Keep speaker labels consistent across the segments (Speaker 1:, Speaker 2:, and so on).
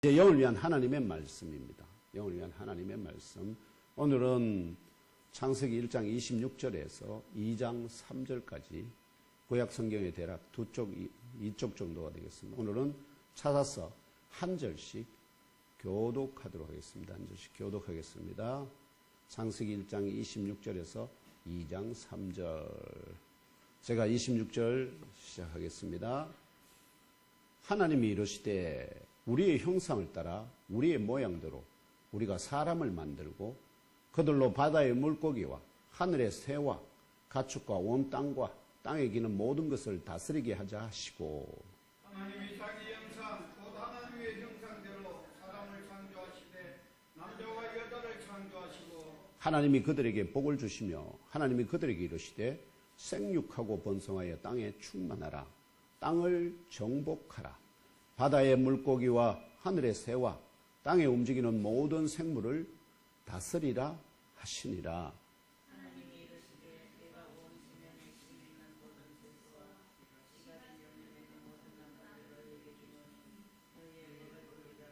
Speaker 1: 이제 영을 위한 하나님의 말씀입니다. 영을 위한 하나님의 말씀. 오늘은 창세기 1장 26절에서 2장 3절까지 구약 성경의 대략 이쪽 정도가 되겠습니다. 오늘은 찾아서 한 절씩 교독하도록 하겠습니다. 한 절씩 교독하겠습니다. 창세기 1장 26절에서 2장 3절. 제가 26절 시작하겠습니다. 하나님이 이르시되 우리의 형상을 따라 우리의 모양대로 우리가 사람을 만들고 그들로 바다의 물고기와 하늘의 새와 가축과 온 땅과 땅에 기는 모든 것을 다스리게 하자 하시고,
Speaker 2: 하나님이 자기 형상 곧 하나님의 형상대로 사람을 창조하시되 남자와 여자를 창조하시고,
Speaker 1: 하나님이 그들에게 복을 주시며 하나님이 그들에게 이르시되 생육하고 번성하여 땅에 충만하라. 땅을 정복하라. 바다의 물고기와 하늘의 새와 땅에 움직이는 모든 생물을 다스리라 하시니라.
Speaker 3: 하나님이 이르시되 내가 온 지면에 심 있는 모든 채소와 씨가 든 모든 나무를 너희에게 주노니 너희의 일을 보이리라.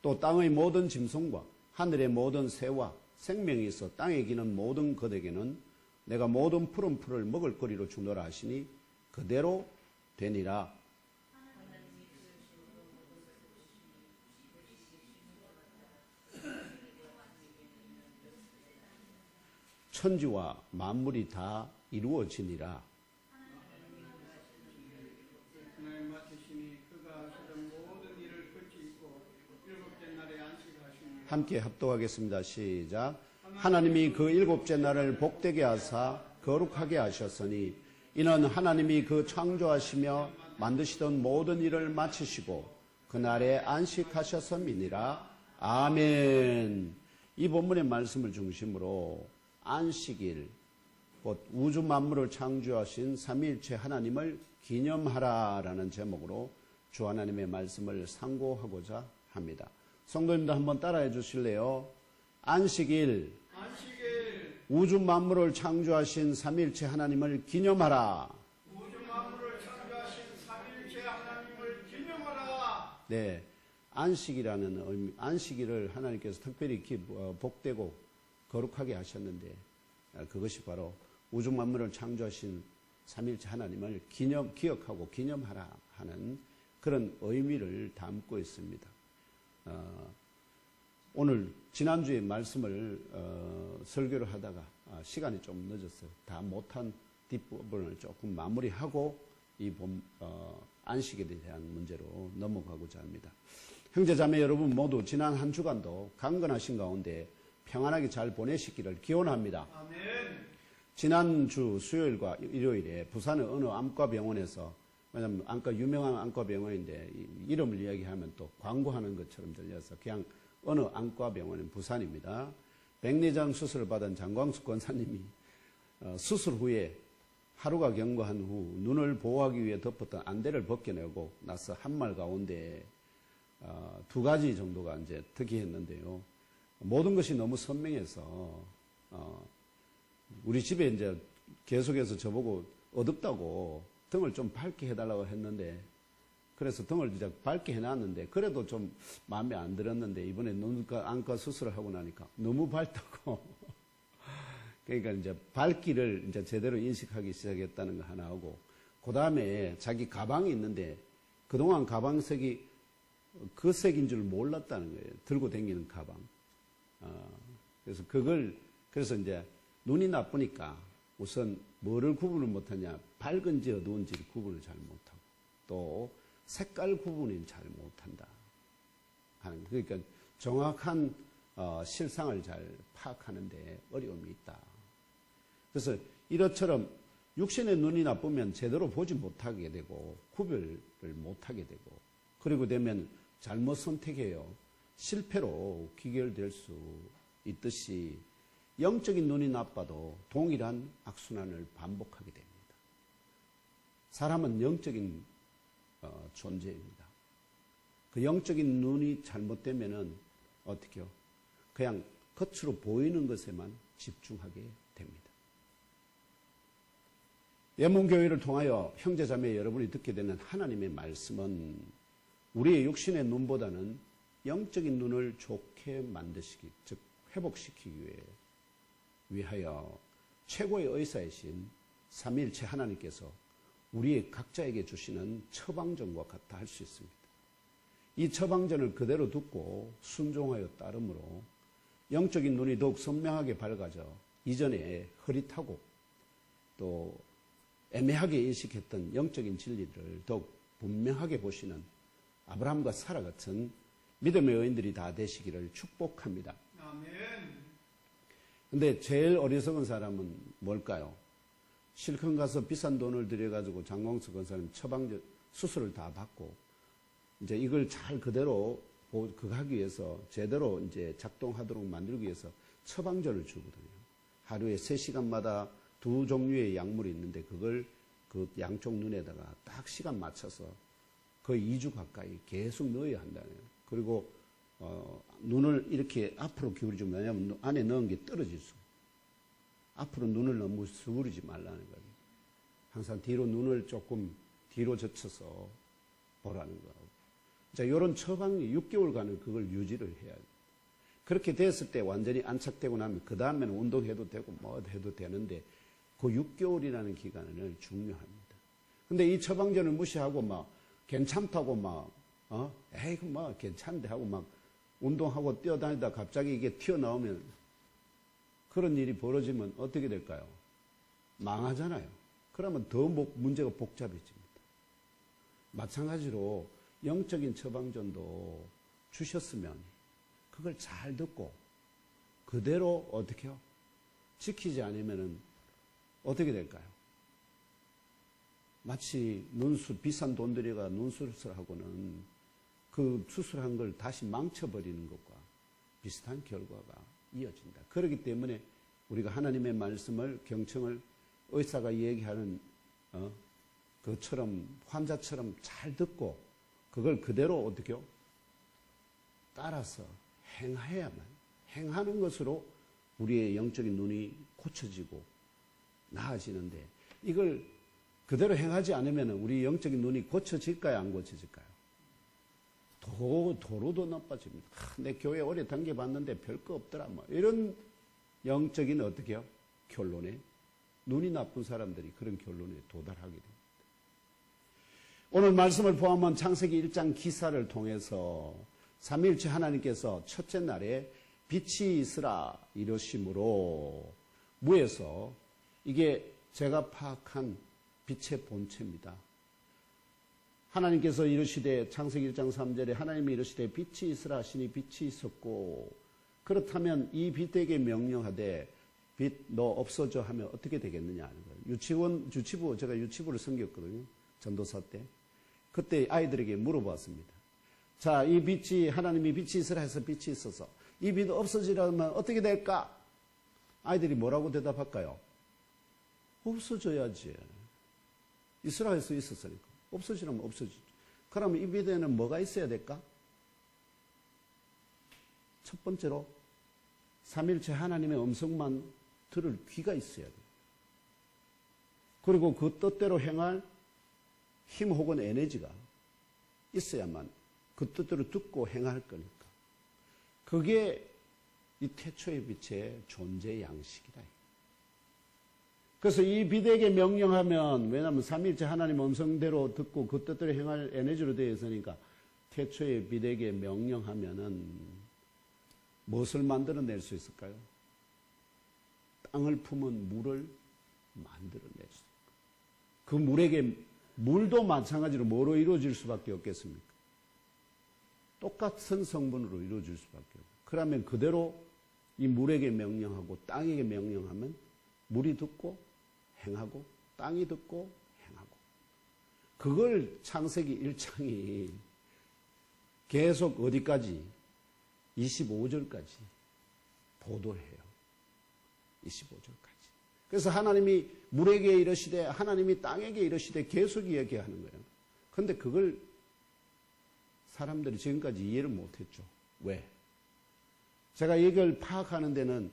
Speaker 1: 또 땅의 모든 짐승과 하늘의 모든 새와 생명이 있어 땅에 기는 모든 것에게는 내가 모든 푸른 풀을 먹을 거리로 주노라 하시니 그대로 되니라. 천지와 만물이 다 이루어지니라.
Speaker 2: 하나님 맡으시니 그가 하시던 모든 일을 그치고 일곱째 날에 안식하시니.
Speaker 1: 함께 합독하겠습니다. 시작. 하나님이 그 일곱째 날을 복되게 하사 거룩하게 하셨으니 이는 하나님이 그 창조하시며 만드시던 모든 일을 마치시고 그날에 안식하셨음이니라. 아멘. 이 본문의 말씀을 중심으로 안식일, 곧 우주 만물을 창조하신 삼위일체 하나님을 기념하라라는 제목으로 주 하나님의 말씀을 상고하고자 합니다. 성도님들 한번 따라해 주실래요? 안식일, 우주 만물을 창조하신 삼위일체 하나님을 기념하라.
Speaker 2: 우주 만물을 창조하신 삼위일체 하나님을 기념하라.
Speaker 1: 네, 안식이라는 의미, 안식일을 하나님께서 특별히 복되고 거룩하게 하셨는데 그것이 바로 우주 만물을 창조하신 삼위일체 하나님을 기억하고 기념하라 하는 그런 의미를 담고 있습니다. 오늘 지난주에 말씀을 설교를 하다가 시간이 좀 늦었어요. 다 못한 뒷부분을 조금 마무리하고 이 안식에 대한 문제로 넘어가고자 합니다. 형제자매 여러분 모두 지난 한 주간도 강건하신 가운데 평안하게 잘 보내시기를 기원합니다.
Speaker 2: 아멘.
Speaker 1: 지난주 수요일과 일요일에 부산의 어느 안과병원에서, 왜냐하면 유명한 안과병원인데 이름을 이야기하면 또 광고하는 것처럼 들려서 그냥 어느 안과병원인 부산입니다. 백내장 수술을 받은 장광숙 권사님이 수술 후에 하루가 경과한 후 눈을 보호하기 위해 덮었던 안대를 벗겨내고 나서 한말 가운데 두 가지 정도가 이제 특이했는데요. 모든 것이 너무 선명해서 우리 집에 이제 계속해서 저보고 어둡다고 등을 좀 밝게 해달라고 했는데, 그래서 등을 이제 밝게 해놨는데 그래도 좀 마음에 안 들었는데 이번에 눈가 안과 수술을 하고 나니까 너무 밝다고 그러니까 이제 밝기를 이제 제대로 인식하기 시작했다는 거 하나 하고, 그 다음에 자기 가방이 있는데 그동안 가방색이 그 색인 줄 몰랐다는 거예요. 들고 다니는 가방. 그래서 이제 눈이 나쁘니까 우선 뭐를 구분을 못하냐, 밝은지 어두운지 구분을 잘 못하고 또 색깔 구분을 잘 못한다 하는, 그러니까 정확한 실상을 잘 파악하는데 어려움이 있다. 그래서 이것처럼 육신의 눈이 나쁘면 제대로 보지 못하게 되고 구별을 못하게 되고, 그리고 되면 잘못 선택해요. 실패로 귀결될 수 있듯이 영적인 눈이 나빠도 동일한 악순환을 반복하게 됩니다. 사람은 영적인 존재입니다. 그 영적인 눈이 잘못되면은 어떻게요? 그냥 겉으로 보이는 것에만 집중하게 됩니다. 예문교회를 통하여 형제자매 여러분이 듣게 되는 하나님의 말씀은 우리의 육신의 눈보다는 영적인 눈을 좋게 만드시기, 즉 회복시키기 위하여 최고의 의사이신 삼위일체 하나님께서 우리의 각자에게 주시는 처방전과 같다 할 수 있습니다. 이 처방전을 그대로 듣고 순종하여 따름으로 영적인 눈이 더욱 선명하게 밝아져 이전에 흐릿하고 또 애매하게 인식했던 영적인 진리를 더욱 분명하게 보시는 아브라함과 사라 같은 믿음의 여인들이 다 되시기를 축복합니다.
Speaker 2: 아멘.
Speaker 1: 근데 제일 어리석은 사람은 뭘까요? 실컷 가서 비싼 돈을 들여가지고 장광수 권사님 처방전 수술을 다 받고 이제 이걸 잘 그대로 그거 하기 위해서 제대로 이제 작동하도록 만들기 위해서 처방전을 주거든요. 하루에 3시간마다 2 종류의 약물이 있는데 그걸 그 양쪽 눈에다가 딱 시간 맞춰서 거의 2주 가까이 계속 넣어야 한다네요. 그리고 눈을 이렇게 앞으로 기울이지 왜냐하면 안에 넣은 게 떨어질 수. 앞으로 눈을 너무 수그리지 말라는 거예요. 항상 뒤로 눈을 조금 뒤로 젖혀서 보라는 거예요. 자, 이런 처방이 6개월간은 그걸 유지를 해야 돼요. 그렇게 됐을 때 완전히 안착되고 나면 그 다음에는 운동해도 되고 뭐 해도 되는데 그 6개월이라는 기간을 중요합니다. 근데 이 처방전을 무시하고 막 괜찮다고 막 에이그 뭐 괜찮은데 하고 막 운동하고 뛰어다니다 갑자기 이게 튀어나오면 그런 일이 벌어지면 어떻게 될까요? 망하잖아요. 그러면 더 문제가 복잡해집니다. 마찬가지로 영적인 처방전도 주셨으면 그걸 잘 듣고 그대로 어떻게 해요? 지키지 않으면 어떻게 될까요? 마치 비싼 돈 들여가 눈수술하고는 그 수술한 걸 다시 망쳐버리는 것과 비슷한 결과가 이어진다. 그렇기 때문에 우리가 하나님의 말씀을 경청을 의사가 얘기하는 그처럼 환자처럼 잘 듣고 그걸 그대로 어떻게요? 따라서 행해야만 행하는 것으로 우리의 영적인 눈이 고쳐지고 나아지는데 이걸 그대로 행하지 않으면 우리 영적인 눈이 고쳐질까요? 안 고쳐질까요? 도로도 나빠집니다. 내 교회 오래 다녀봤는데 별거 없더라. 뭐 이런 영적인 어떻게요? 결론에 눈이 나쁜 사람들이 그런 결론에 도달하게 됩니다. 오늘 말씀을 포함한 창세기 1장 기사를 통해서 삼위일체 하나님께서 첫째 날에 빛이 있으라 이러심으로 무에서 이게 제가 파악한 빛의 본체입니다. 하나님께서 이르시되 창세기 1장 3절에 하나님이 이르시되 빛이 있으라 하시니 빛이 있었고 그렇다면 이 빛에게 명령하되 빛 너 없어져 하면 어떻게 되겠느냐 하는 거예요. 유치부 제가 유치부를 섬겼거든요. 전도사 때. 그때 아이들에게 물어봤습니다. 자, 이 빛이 하나님이 빛이 있으라 해서 빛이 있어서 이 빛 없어지라면 어떻게 될까? 아이들이 뭐라고 대답할까요? 없어져야지. 있으라 해서 있었으니까. 없어지라면 없어지죠. 그러면 이 빛에는 뭐가 있어야 될까? 첫 번째로 삼위일체 하나님의 음성만 들을 귀가 있어야 돼요. 그리고 그 뜻대로 행할 힘 혹은 에너지가 있어야만 그 뜻대로 듣고 행할 거니까. 그게 이 태초의 빛의 존재 양식이다. 그래서 이 빛에게 명령하면, 왜냐하면 삼위일체 하나님 음성대로 듣고 그 뜻대로 행할 에너지로 되어 있으니까 태초의 빛에게 명령하면은 무엇을 만들어낼 수 있을까요? 땅을 품은 물을 만들어낼 수 있을까요? 그 물에게 물도 마찬가지로 뭐로 이루어질 수밖에 없겠습니까? 똑같은 성분으로 이루어질 수밖에 없어요. 그러면 그대로 이 물에게 명령하고 땅에게 명령하면 물이 듣고 행하고 땅이 듣고 행하고 그걸 창세기 1장이 계속 어디까지? 25절까지 보도를 해요. 25절까지. 그래서 하나님이 물에게 이르시되 하나님이 땅에게 이르시되 계속 이야기하는 거예요. 그런데 그걸 사람들이 지금까지 이해를 못했죠. 왜? 제가 이걸 파악하는 데는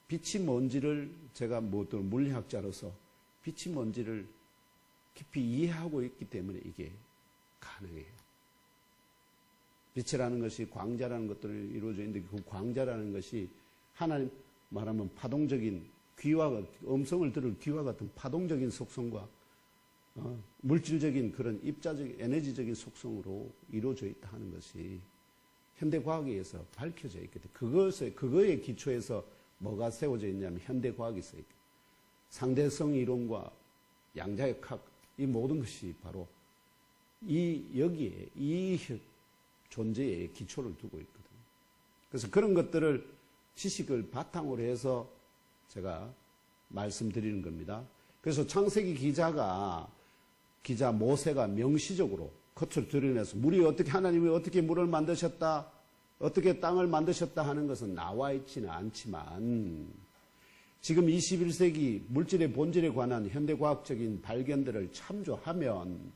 Speaker 1: 빛이 뭔지를 제가 또 물리학자로서 빛이 뭔지를 깊이 이해하고 있기 때문에 이게 가능해요. 빛이라는 것이 광자라는 것들을 이루어져 있는데 그 광자라는 것이 하나님 말하면 파동적인 음성을 들을 귀와 같은 파동적인 속성과 물질적인 그런 입자적인 에너지적인 속성으로 이루어져 있다 하는 것이 현대 과학에 의해서 밝혀져 있거든. 그거에 기초해서 뭐가 세워져 있냐면 현대 과학이 써 있거든. 상대성 이론과 양자역학 이 모든 것이 바로 여기에 이 존재에 기초를 두고 있거든. 그래서 그런 것들을 지식을 바탕으로 해서 제가 말씀드리는 겁니다. 그래서 창세기 기자 모세가 명시적으로 겉으로 드러내서 하나님이 어떻게 물을 만드셨다, 어떻게 땅을 만드셨다 하는 것은 나와 있지는 않지만 지금 21세기 물질의 본질에 관한 현대과학적인 발견들을 참조하면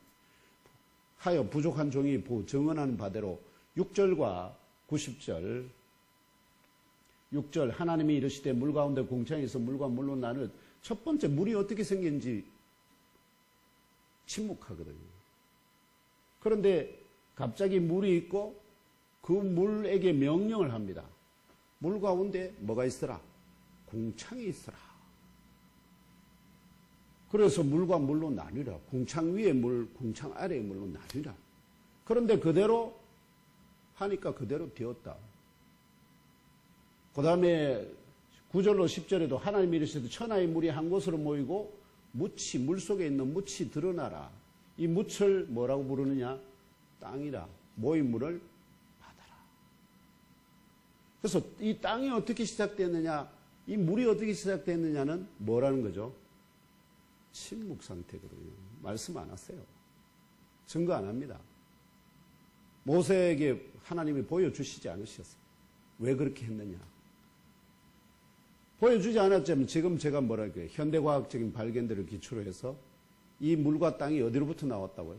Speaker 1: 하여 부족한 종이 증언하는 바대로 6절과 90절 6절 하나님이 이르시되 물 가운데 궁창이 있어 물과 물로 나눌 첫 번째 물이 어떻게 생긴지 침묵하거든요. 그런데 갑자기 물이 있고 그 물에게 명령을 합니다. 물 가운데 뭐가 있으라? 궁창이 있으라. 그래서 물과 물로 나뉘라. 궁창 위의 물, 궁창 아래의 물로 나뉘라. 그런데 그대로 하니까 그대로 되었다. 그 다음에 9절로 10절에도 하나님이 이르시되 천하의 물이 한 곳으로 모이고 물 속에 있는 묻이 드러나라. 이 묻을 뭐라고 부르느냐? 땅이라. 모인 물을 받아라. 그래서 이 땅이 어떻게 시작됐느냐? 이 물이 어떻게 시작됐느냐는 뭐라는 거죠? 침묵 상태거든요. 말씀 안 하세요. 증거 안 합니다. 모세에게 하나님이 보여주시지 않으셨어요. 왜 그렇게 했느냐? 보여주지 않았자면 지금 제가 뭐랄까요? 현대과학적인 발견들을 기초로 해서 이 물과 땅이 어디로부터 나왔다고요?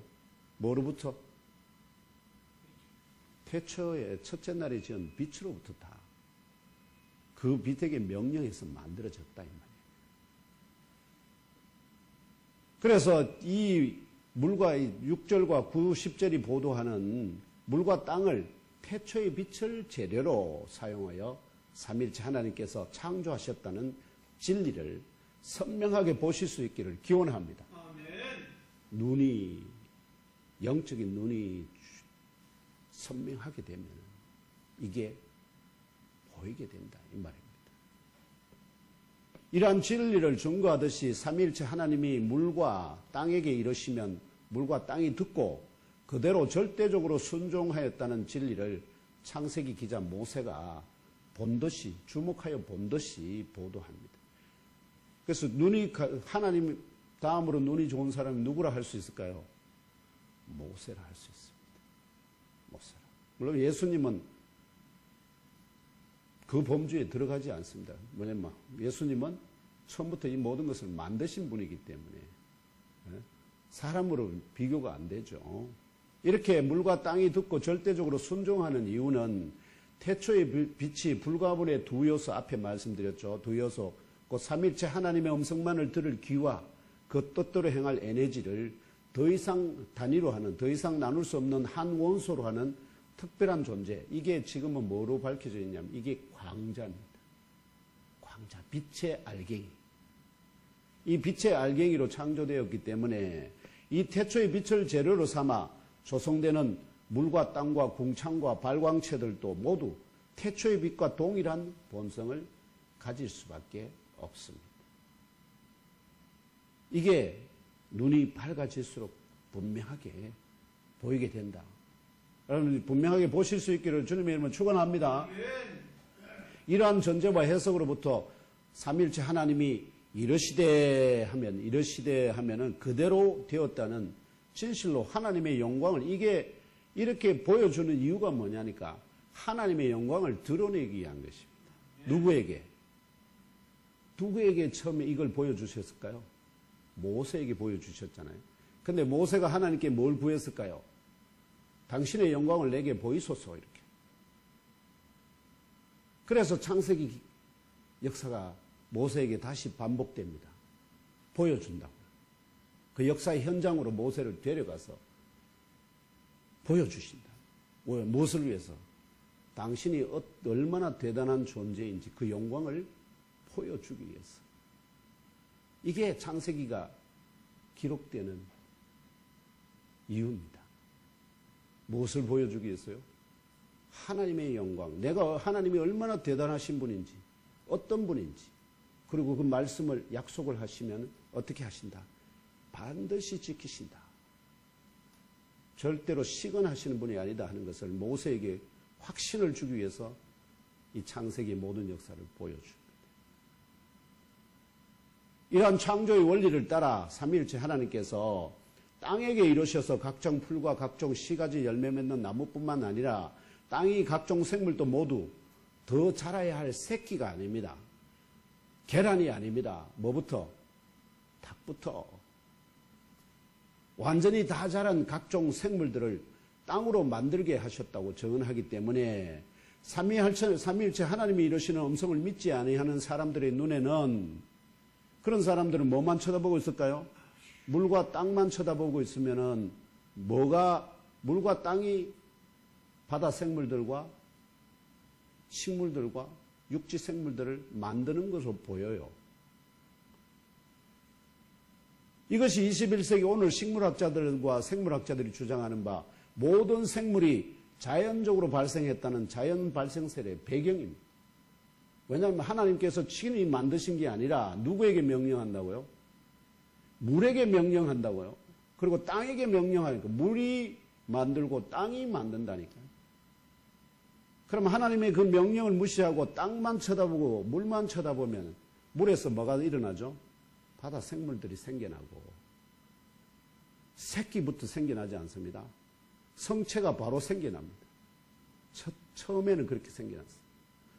Speaker 1: 뭐로부터? 태초의 첫째 날에 지은 빛으로부터 다. 그 빛에게 명령해서 만들어졌다 이 말이에요. 그래서 이 물과 6절과 9, 10절이 보도하는 물과 땅을 태초의 빛을 재료로 사용하여 삼일체 하나님께서 창조하셨다는 진리를 선명하게 보실 수 있기를 기원합니다.
Speaker 2: 아멘.
Speaker 1: 영적인 눈이 선명하게 되면 이게 보이게 된다 이 말입니다. 이러한 진리를 증거하듯이 삼위일체 하나님이 물과 땅에게 이르시면 물과 땅이 듣고 그대로 절대적으로 순종하였다는 진리를 창세기 기자 모세가 본듯이 주목하여 본듯이 보도합니다. 그래서 하나님 다음으로 눈이 좋은 사람이 누구라 할 수 있을까요? 모세라 할 수 있습니다. 모세라. 물론 예수님은 그 범주에 들어가지 않습니다. 뭐냐면 예수님은 처음부터 이 모든 것을 만드신 분이기 때문에 사람으로 비교가 안 되죠. 이렇게 물과 땅이 듣고 절대적으로 순종하는 이유는 태초의 빛이 불가분의 두 요소 앞에 말씀드렸죠. 두 요소 그 삼일체 하나님의 음성만을 들을 귀와 그 뜻대로 행할 에너지를 더 이상 단위로 하는, 더 이상 나눌 수 없는 한 원소로 하는 특별한 존재. 이게 지금은 뭐로 밝혀져 있냐면 이게 광자입니다. 광자, 빛의 알갱이. 이 빛의 알갱이로 창조되었기 때문에 이 태초의 빛을 재료로 삼아 조성되는 물과 땅과 궁창과 발광체들도 모두 태초의 빛과 동일한 본성을 가질 수밖에 없습니다. 이게 눈이 밝아질수록 분명하게 보이게 된다. 여러분 분명하게 보실 수 있기를 주님의 이름으로 축원합니다. 이러한 전제와 해석으로부터 삼위일체 하나님이 이르시되 하면은 그대로 되었다는 진실로 하나님의 영광을 이게 이렇게 보여주는 이유가 뭐냐니까 하나님의 영광을 드러내기 위한 것입니다. 누구에게? 누구에게 처음에 이걸 보여주셨을까요? 모세에게 보여주셨잖아요. 근데 모세가 하나님께 뭘 구했을까요? 당신의 영광을 내게 보이소서 이렇게. 그래서 창세기 역사가 모세에게 다시 반복됩니다. 보여준다고. 그 역사의 현장으로 모세를 데려가서 보여주신다. 왜? 무엇을 위해서? 당신이 얼마나 대단한 존재인지 그 영광을 보여주기 위해서. 이게 창세기가 기록되는 이유입니다. 무엇을 보여주기 위해서요? 하나님의 영광. 내가 하나님이 얼마나 대단하신 분인지, 어떤 분인지, 그리고 그 말씀을 약속을 하시면 어떻게 하신다? 반드시 지키신다. 절대로 시건하시는 분이 아니다 하는 것을 모세에게 확신을 주기 위해서 이 창세기의 모든 역사를 보여줍니다. 이러한 창조의 원리를 따라 삼위일체 하나님께서 땅에게 이루셔서 각종 풀과 각종 씨가지 열매 맺는 나무뿐만 아니라 땅이 각종 생물도 모두 더 자라야 할 새끼가 아닙니다. 계란이 아닙니다. 뭐부터? 닭부터. 완전히 다 자란 각종 생물들을 땅으로 만들게 하셨다고 증언하기 때문에 삼위일체 하나님이 이루시는 음성을 믿지 아니하는 사람들의 눈에는 그런 사람들은 뭐만 쳐다보고 있을까요? 물과 땅만 쳐다보고 있으면은 물과 땅이 바다 생물들과 식물들과 육지 생물들을 만드는 것으로 보여요. 이것이 21세기 오늘 식물학자들과 생물학자들이 주장하는 바 모든 생물이 자연적으로 발생했다는 자연 발생설의 배경입니다. 왜냐하면 하나님께서 친히 만드신 게 아니라 누구에게 명령한다고요? 물에게 명령한다고요. 그리고 땅에게 명령하니까 물이 만들고 땅이 만든다니까요. 그럼 하나님의 그 명령을 무시하고 땅만 쳐다보고 물만 쳐다보면 물에서 뭐가 일어나죠? 바다 생물들이 생겨나고 새끼부터 생겨나지 않습니다. 성체가 바로 생겨납니다. 처음에는 그렇게 생겨났어요.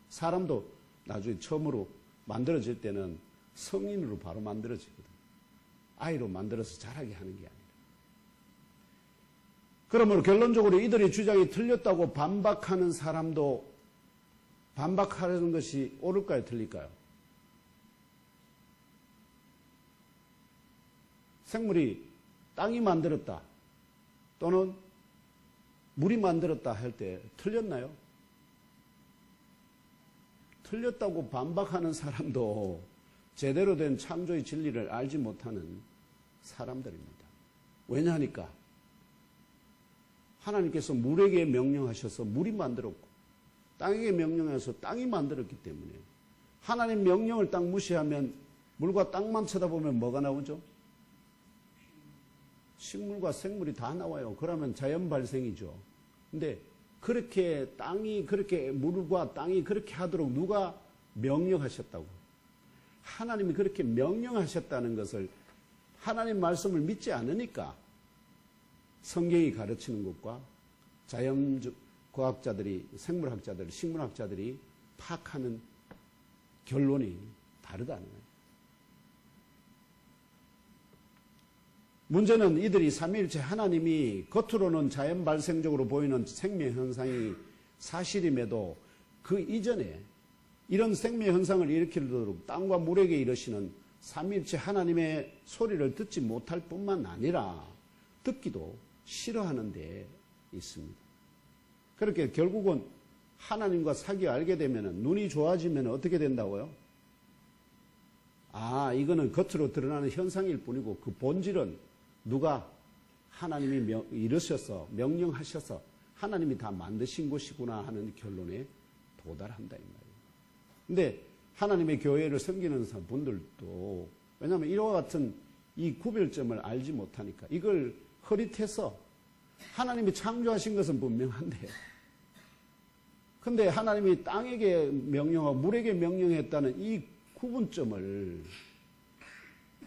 Speaker 1: 사람도 나중에 처음으로 만들어질 때는 성인으로 바로 만들어지거든요. 아이로 만들어서 자라게 하는 게 아니라. 그러므로 결론적으로 이들의 주장이 틀렸다고 반박하는 사람도 반박하는 것이 옳을까요? 틀릴까요? 생물이 땅이 만들었다 또는 물이 만들었다 할 때 틀렸나요? 틀렸다고 반박하는 사람도 제대로 된 창조의 진리를 알지 못하는 사람들입니다. 왜냐하니까 하나님께서 물에게 명령하셔서 물이 만들었고 땅에게 명령하셔서 땅이 만들었기 때문에 하나님 명령을 딱 무시하면 물과 땅만 쳐다보면 뭐가 나오죠? 식물과 생물이 다 나와요. 그러면 자연 발생이죠. 근데 그렇게 물과 땅이 그렇게 하도록 누가 명령하셨다고? 하나님이 그렇게 명령하셨다는 것을 하나님 말씀을 믿지 않으니까 성경이 가르치는 것과 자연과학자들이, 생물학자들, 식물학자들이 파악하는 결론이 다르다는 거예요. 문제는 이들이 삼위일체 하나님이 겉으로는 자연 발생적으로 보이는 생명 현상이 사실임에도 그 이전에 이런 생명 현상을 일으키도록 땅과 물에게 이르시는 삼위일체 하나님의 소리를 듣지 못할 뿐만 아니라 듣기도 싫어하는 데 있습니다. 그렇게 결국은 하나님과 사귀어 알게 되면 눈이 좋아지면 어떻게 된다고요? 이거는 겉으로 드러나는 현상일 뿐이고 그 본질은 누가 하나님이 이르셔서 명령하셔서 하나님이 다 만드신 것이구나 하는 결론에 도달한다 이 말이에요. 근데 하나님의 교회를 섬기는 분들도 왜냐하면 이와 같은 이 구별점을 알지 못하니까 이걸 흐릿해서 하나님이 창조하신 것은 분명한데 근데 하나님이 땅에게 명령하고 물에게 명령했다는 이 구분점을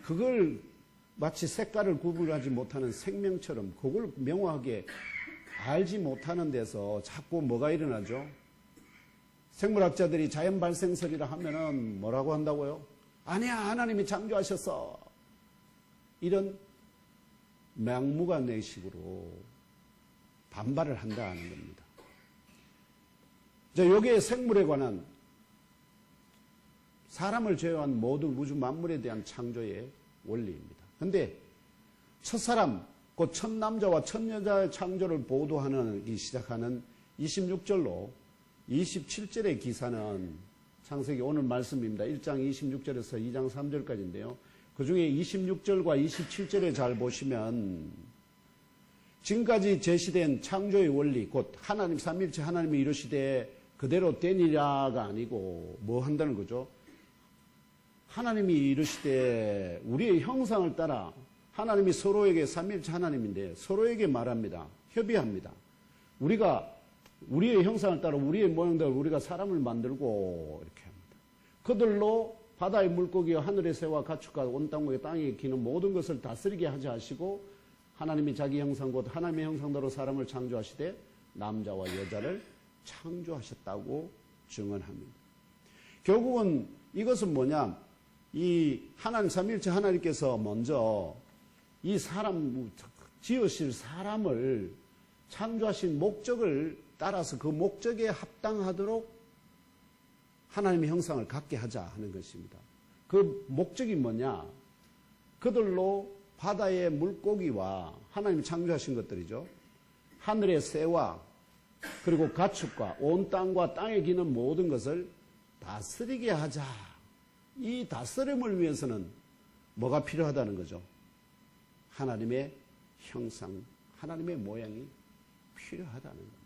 Speaker 1: 그걸 마치 색깔을 구분하지 못하는 생명처럼 그걸 명확하게 알지 못하는 데서 자꾸 뭐가 일어나죠? 생물학자들이 자연 발생설이라 하면은 뭐라고 한다고요? 아니야, 하나님이 창조하셨어. 이런 맹무관의식으로 반발을 한다는 겁니다. 여기에 생물에 관한 사람을 제외한 모든 우주 만물에 대한 창조의 원리입니다. 그런데 첫사람 곧 첫 남자와 첫 여자의 창조를 보도하기 시작하는 26절로 27절의 기사는 창세기 오늘 말씀입니다. 1장 26절에서 2장 3절까지인데요. 그 중에 26절과 27절에 잘 보시면 지금까지 제시된 창조의 원리, 곧 하나님 삼위일체 하나님이 이루시되 그대로 되니라가 아니고 뭐 한다는 거죠? 하나님이 이루시되 우리의 형상을 따라 하나님이 서로에게 삼위일체 하나님인데 서로에게 말합니다. 협의합니다. 우리가 우리의 형상을 따라 우리의 모양대로 우리가 사람을 만들고 이렇게 합니다. 그들로 바다의 물고기와 하늘의 새와 가축과 온 땅과 땅에 기는 모든 것을 다스리게 하자 하시고 하나님이 자기 형상 곧 하나님의 형상대로 사람을 창조하시되 남자와 여자를 창조하셨다고 증언합니다. 결국은 이것은 뭐냐? 이 하나님 삼위일체 하나님께서 먼저 이 사람 지으실 사람을 창조하신 목적을 따라서 그 목적에 합당하도록 하나님의 형상을 갖게 하자 하는 것입니다. 그 목적이 뭐냐? 그들로 바다의 물고기와 하나님이 창조하신 것들이죠. 하늘의 새와 그리고 가축과 온 땅과 땅에 기는 모든 것을 다스리게 하자. 이 다스림을 위해서는 뭐가 필요하다는 거죠? 하나님의 형상, 하나님의 모양이 필요하다는 겁니다.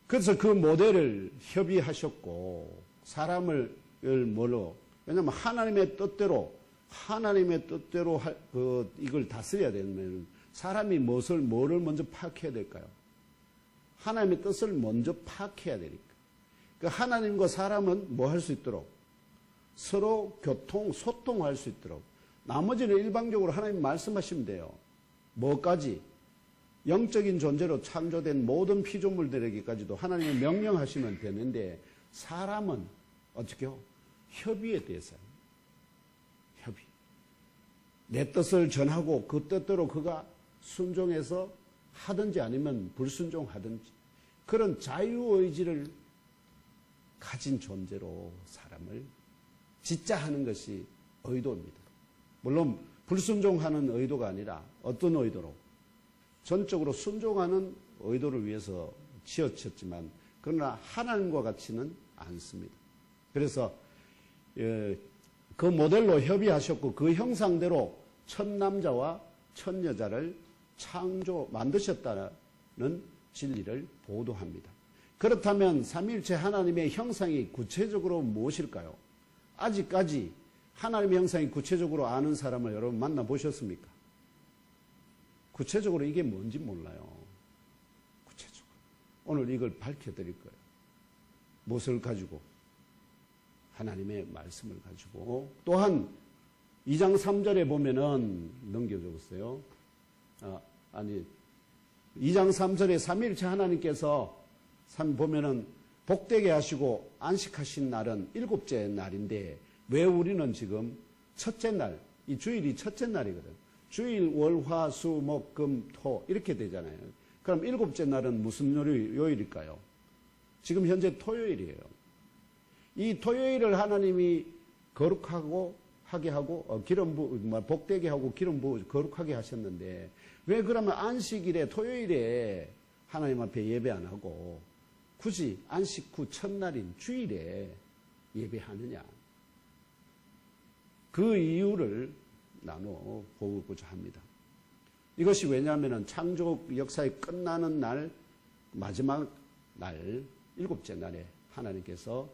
Speaker 1: 그래서 그 모델을 협의하셨고 사람을 뭘로? 왜냐하면 하나님의 뜻대로 이걸 다스려야 되면 사람이 뭐를 먼저 파악해야 될까요? 하나님의 뜻을 먼저 파악해야 되니까. 그러니까 하나님과 사람은 뭐 할 수 있도록 서로 소통할 수 있도록 나머지는 일방적으로 하나님 말씀하시면 돼요. 뭐까지? 영적인 존재로 창조된 모든 피조물들에게까지도 하나님이 명령하시면 되는데 사람은 어떻게요? 협의에 대해서 협의. 내 뜻을 전하고 그 뜻대로 그가 순종해서 하든지 아니면 불순종하든지 그런 자유의지를 가진 존재로 사람을 짓자 하는 것이 의도입니다. 물론 불순종하는 의도가 아니라 어떤 의도로? 전적으로 순종하는 의도를 위해서 지어졌지만 그러나 하나님과 같지는 않습니다. 그래서 그 모델로 협의하셨고 그 형상대로 첫 남자와 첫 여자를 만드셨다는 진리를 보도합니다. 그렇다면 삼위일체 하나님의 형상이 구체적으로 무엇일까요? 아직까지 하나님의 형상이 구체적으로 아는 사람을 여러분 만나보셨습니까? 구체적으로 이게 뭔지 몰라요. 구체적으로. 오늘 이걸 밝혀드릴 거예요. 무엇을 가지고? 하나님의 말씀을 가지고. 또한 2장 3절에 보면은 넘겨줬어요. 2장 3절에 삼위일체 하나님께서 보면은 복되게 하시고 안식하신 날은 7째 날인데 왜 우리는 지금 첫째 날, 이 주일이 첫째 날이거든. 주일, 월, 화, 수, 목, 금, 토 이렇게 되잖아요. 그럼 7째 날은 무슨 요일일까요? 지금 현재 토요일이에요. 이 토요일을 하나님이 거룩하게 하고 복되게 하고 기름 부어 거룩하게 하셨는데 왜 그러면 안식일에 토요일에 하나님 앞에 예배 안 하고 굳이 안식 후 첫날인 주일에 예배하느냐? 그 이유를 나눠보고자 합니다. 이것이 왜냐하면 창조 역사의 끝나는 날, 마지막 날, 7째 날에 하나님께서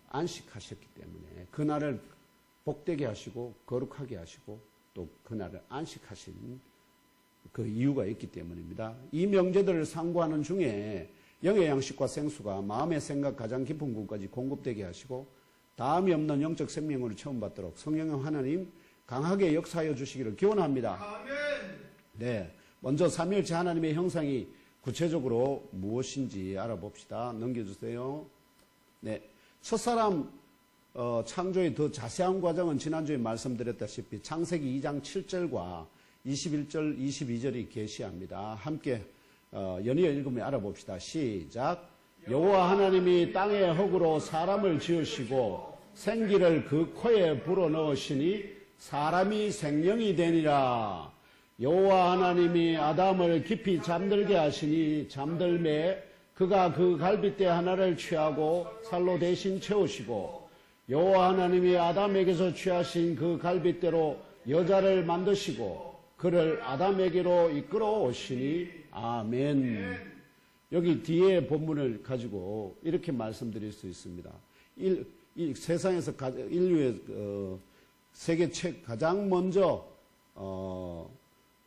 Speaker 1: 안식하셨기 때문에 그날을 복되게 하시고 거룩하게 하시고 또 그날을 안식하신 그 이유가 있기 때문입니다. 이 명제들을 상고하는 중에 영의 양식과 생수가 마음의 생각 가장 깊은 곳까지 공급되게 하시고 다음이 없는 영적 생명으로 처음 받도록 성령 하나님 강하게 역사하여 주시기를 기원합니다.
Speaker 2: 아멘.
Speaker 1: 네, 먼저 삼위일체 하나님의 형상이 구체적으로 무엇인지 알아봅시다. 넘겨주세요. 네, 첫사람 창조의 더 자세한 과정은 지난주에 말씀드렸다시피 창세기 2장 7절과 21절, 22절이 계시합니다. 함께 연이어 읽으며 알아봅시다. 시작. 여호와 하나님이 땅의 흙으로 사람을 지으시고 생기를 그 코에 불어넣으시니 사람이 생명이 되니라. 여호와 하나님이 아담을 깊이 잠들게 하시니 잠들매 그가 그 갈빗대 하나를 취하고 살로 대신 채우시고 여호와 하나님이 아담에게서 취하신 그 갈빗대로 여자를 만드시고 그를 아담에게로 이끌어 오시니 아멘. 여기 뒤에 본문을 가지고 이렇게 말씀드릴 수 있습니다. 이 세상에서 인류의 세계 가장 먼저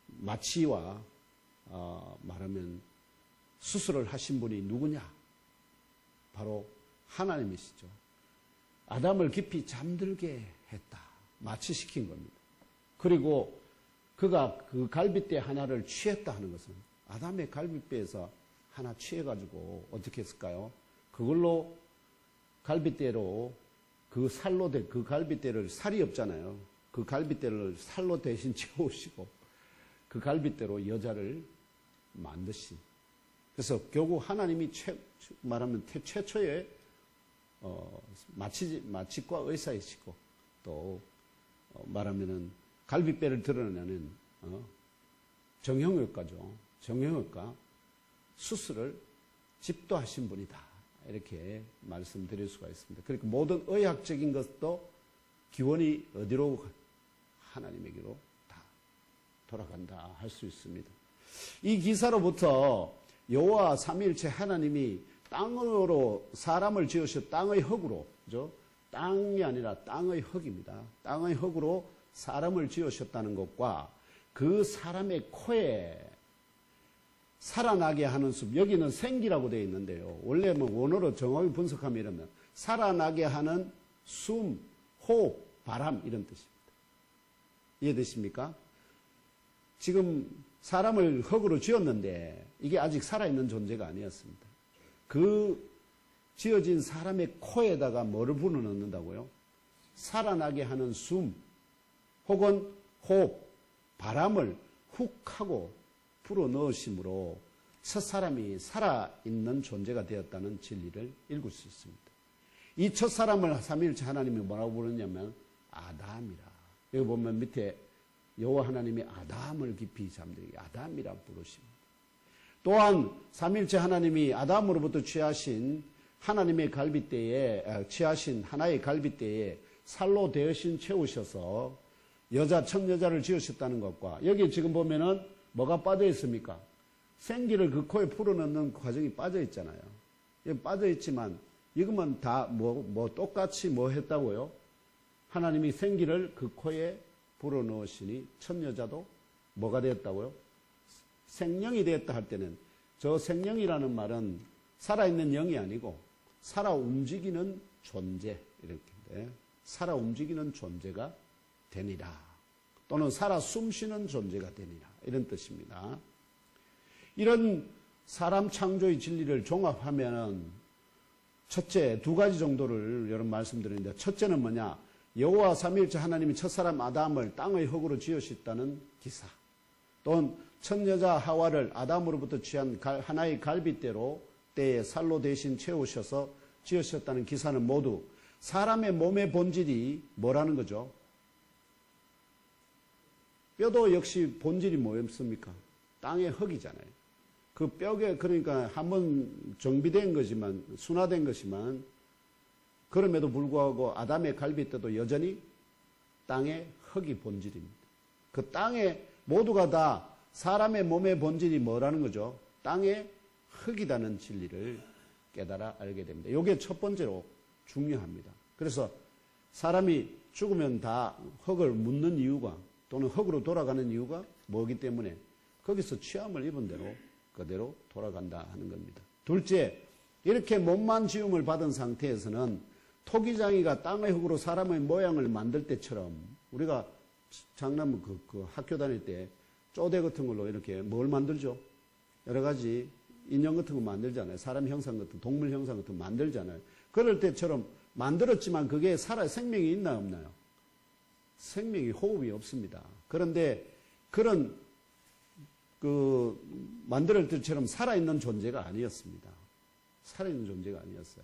Speaker 1: 마취와 말하면 수술을 하신 분이 누구냐? 바로 하나님이시죠. 아담을 깊이 잠들게 했다. 마취시킨 겁니다. 그리고 그가 그 갈빗대 하나를 취했다 하는 것은 아담의 갈빗대에서 하나 취해가지고 어떻게 했을까요? 그걸로 갈빗대로 그 살로 된 그 갈빗대를 살이 없잖아요. 그 갈빗대를 살로 대신 채우시고 그 갈빗대로 여자를 만드신. 그래서 결국 하나님이 말하면 최초의 마취과 의사이시고 또 말하면은 갈빗배를 드러내는 정형외과죠. 정형외과 수술을 집도하신 분이다. 이렇게 말씀드릴 수가 있습니다. 그러니까 모든 의학적인 것도 기원이 어디로 하나님에게로 다 돌아간다 할 수 있습니다. 이 기사로부터 여호와 삼위일체 하나님이 땅으로 사람을 지으셔 땅의 흙으로, 그죠? 땅이 아니라 땅의 흙입니다. 땅의 흙으로 사람을 지으셨다는 것과 그 사람의 코에 살아나게 하는 숨, 여기는 생기라고 되어 있는데요. 원래 뭐 원어로 정확히 분석하면 이러면 살아나게 하는 숨, 호흡, 바람 이런 뜻입니다. 이해되십니까? 지금 사람을 흙으로 지었는데 이게 아직 살아있는 존재가 아니었습니다. 그 지어진 사람의 코에다가 뭐를 불어넣는다고요? 살아나게 하는 숨 혹은 호흡, 바람을 훅 하고 불어넣으심으로 첫사람이 살아있는 존재가 되었다는 진리를 읽을 수 있습니다. 이 첫사람을 삼위일체 하나님이 뭐라고 부르냐면 아담이라. 여기 보면 밑에 여호와 하나님이 아담을 깊이 잠들게 아담이라 부르십니다. 또한 삼위일체 하나님이 아담으로부터 취하신 하나님의 갈빗대에 취하신 하나의 갈빗대에 살로 대신 채우셔서 여자 청여자를 지으셨다는 것과 여기 지금 보면은 뭐가 빠져 있습니까? 생기를 그 코에 풀어넣는 과정이 빠져 있잖아요. 빠져 있지만 이것만 다 똑같이 뭐 했다고요? 하나님이 생기를 그 코에 불어넣으시니 첫 여자도 뭐가 되었다고요? 생명이 되었다 할 때는 저 생명이라는 말은 살아있는 영이 아니고 살아 움직이는 존재 이렇게 살아 움직이는 존재가 되니라 또는 살아 숨쉬는 존재가 되니라 이런 뜻입니다. 이런 사람 창조의 진리를 종합하면은 첫째 두 가지 정도를 여러분 말씀드리는데 첫째는 뭐냐? 여호와 삼위일체 하나님이 첫사람 아담을 땅의 흙으로 지으셨다는 기사 또는 첫 여자 하와를 아담으로부터 취한 하나의 갈빗대로 때에 살로 대신 채우셔서 지으셨다는 기사는 모두 사람의 몸의 본질이 뭐라는 거죠? 뼈도 역시 본질이 뭐였습니까? 땅의 흙이잖아요. 그 뼈에 그러니까 한번 정비된 거지만 순화된 것이지만 그럼에도 불구하고 아담의 갈빗대도 여전히 땅의 흙이 본질입니다. 그 땅에 모두가 다 사람의 몸의 본질이 뭐라는 거죠? 땅의 흙이라는 진리를 깨달아 알게 됩니다. 이게 첫 번째로 중요합니다. 그래서 사람이 죽으면 다 흙을 묻는 이유가 또는 흙으로 돌아가는 이유가 뭐기 때문에 거기서 취함을 입은 대로 그대로 돌아간다 하는 겁니다. 둘째, 이렇게 몸만 지음을 받은 상태에서는 토기장이가 땅의 흙으로 사람의 모양을 만들 때처럼 우리가 장남 그 학교 다닐 때 쪼대 같은 걸로 이렇게 뭘 만들죠? 여러 가지 인형 같은 거 만들잖아요. 사람 형상 같은 동물 형상 같은 거 만들잖아요. 그럴 때처럼 만들었지만 그게 생명이 있나 없나요? 생명이 호흡이 없습니다. 그런데 그런 만들 때처럼 살아있는 존재가 아니었습니다. 살아있는 존재가 아니었어요.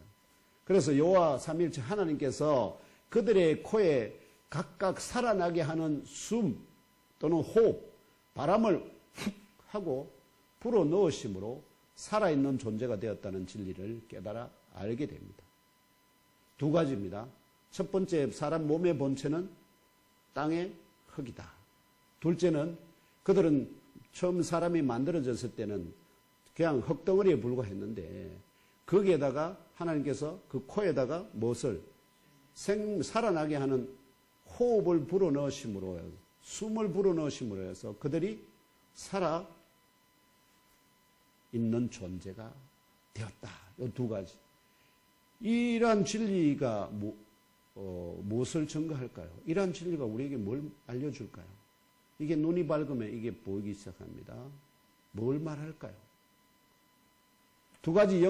Speaker 1: 그래서 여호와 삼위일체 하나님께서 그들의 코에 각각 살아나게 하는 숨 또는 호흡, 바람을 훅 하고 불어 넣으심으로 살아있는 존재가 되었다는 진리를 깨달아 알게 됩니다. 두 가지입니다. 첫 번째, 사람 몸의 본체는 땅의 흙이다. 둘째는 그들은 처음 사람이 만들어졌을 때는 그냥 흙덩어리에 불과했는데 거기에다가 하나님께서 그 코에다가 무엇을 살아나게 하는 호흡을 불어넣으심으로 숨을 불어넣으심으로 해서 그들이 살아 있는 존재가 되었다. 이 두 가지. 이러한 진리가 무엇을 증거할까요? 이러한 진리가 우리에게 뭘 알려줄까요? 이게 눈이 밝으면 이게 보이기 시작합니다. 뭘 말할까요? 두 가지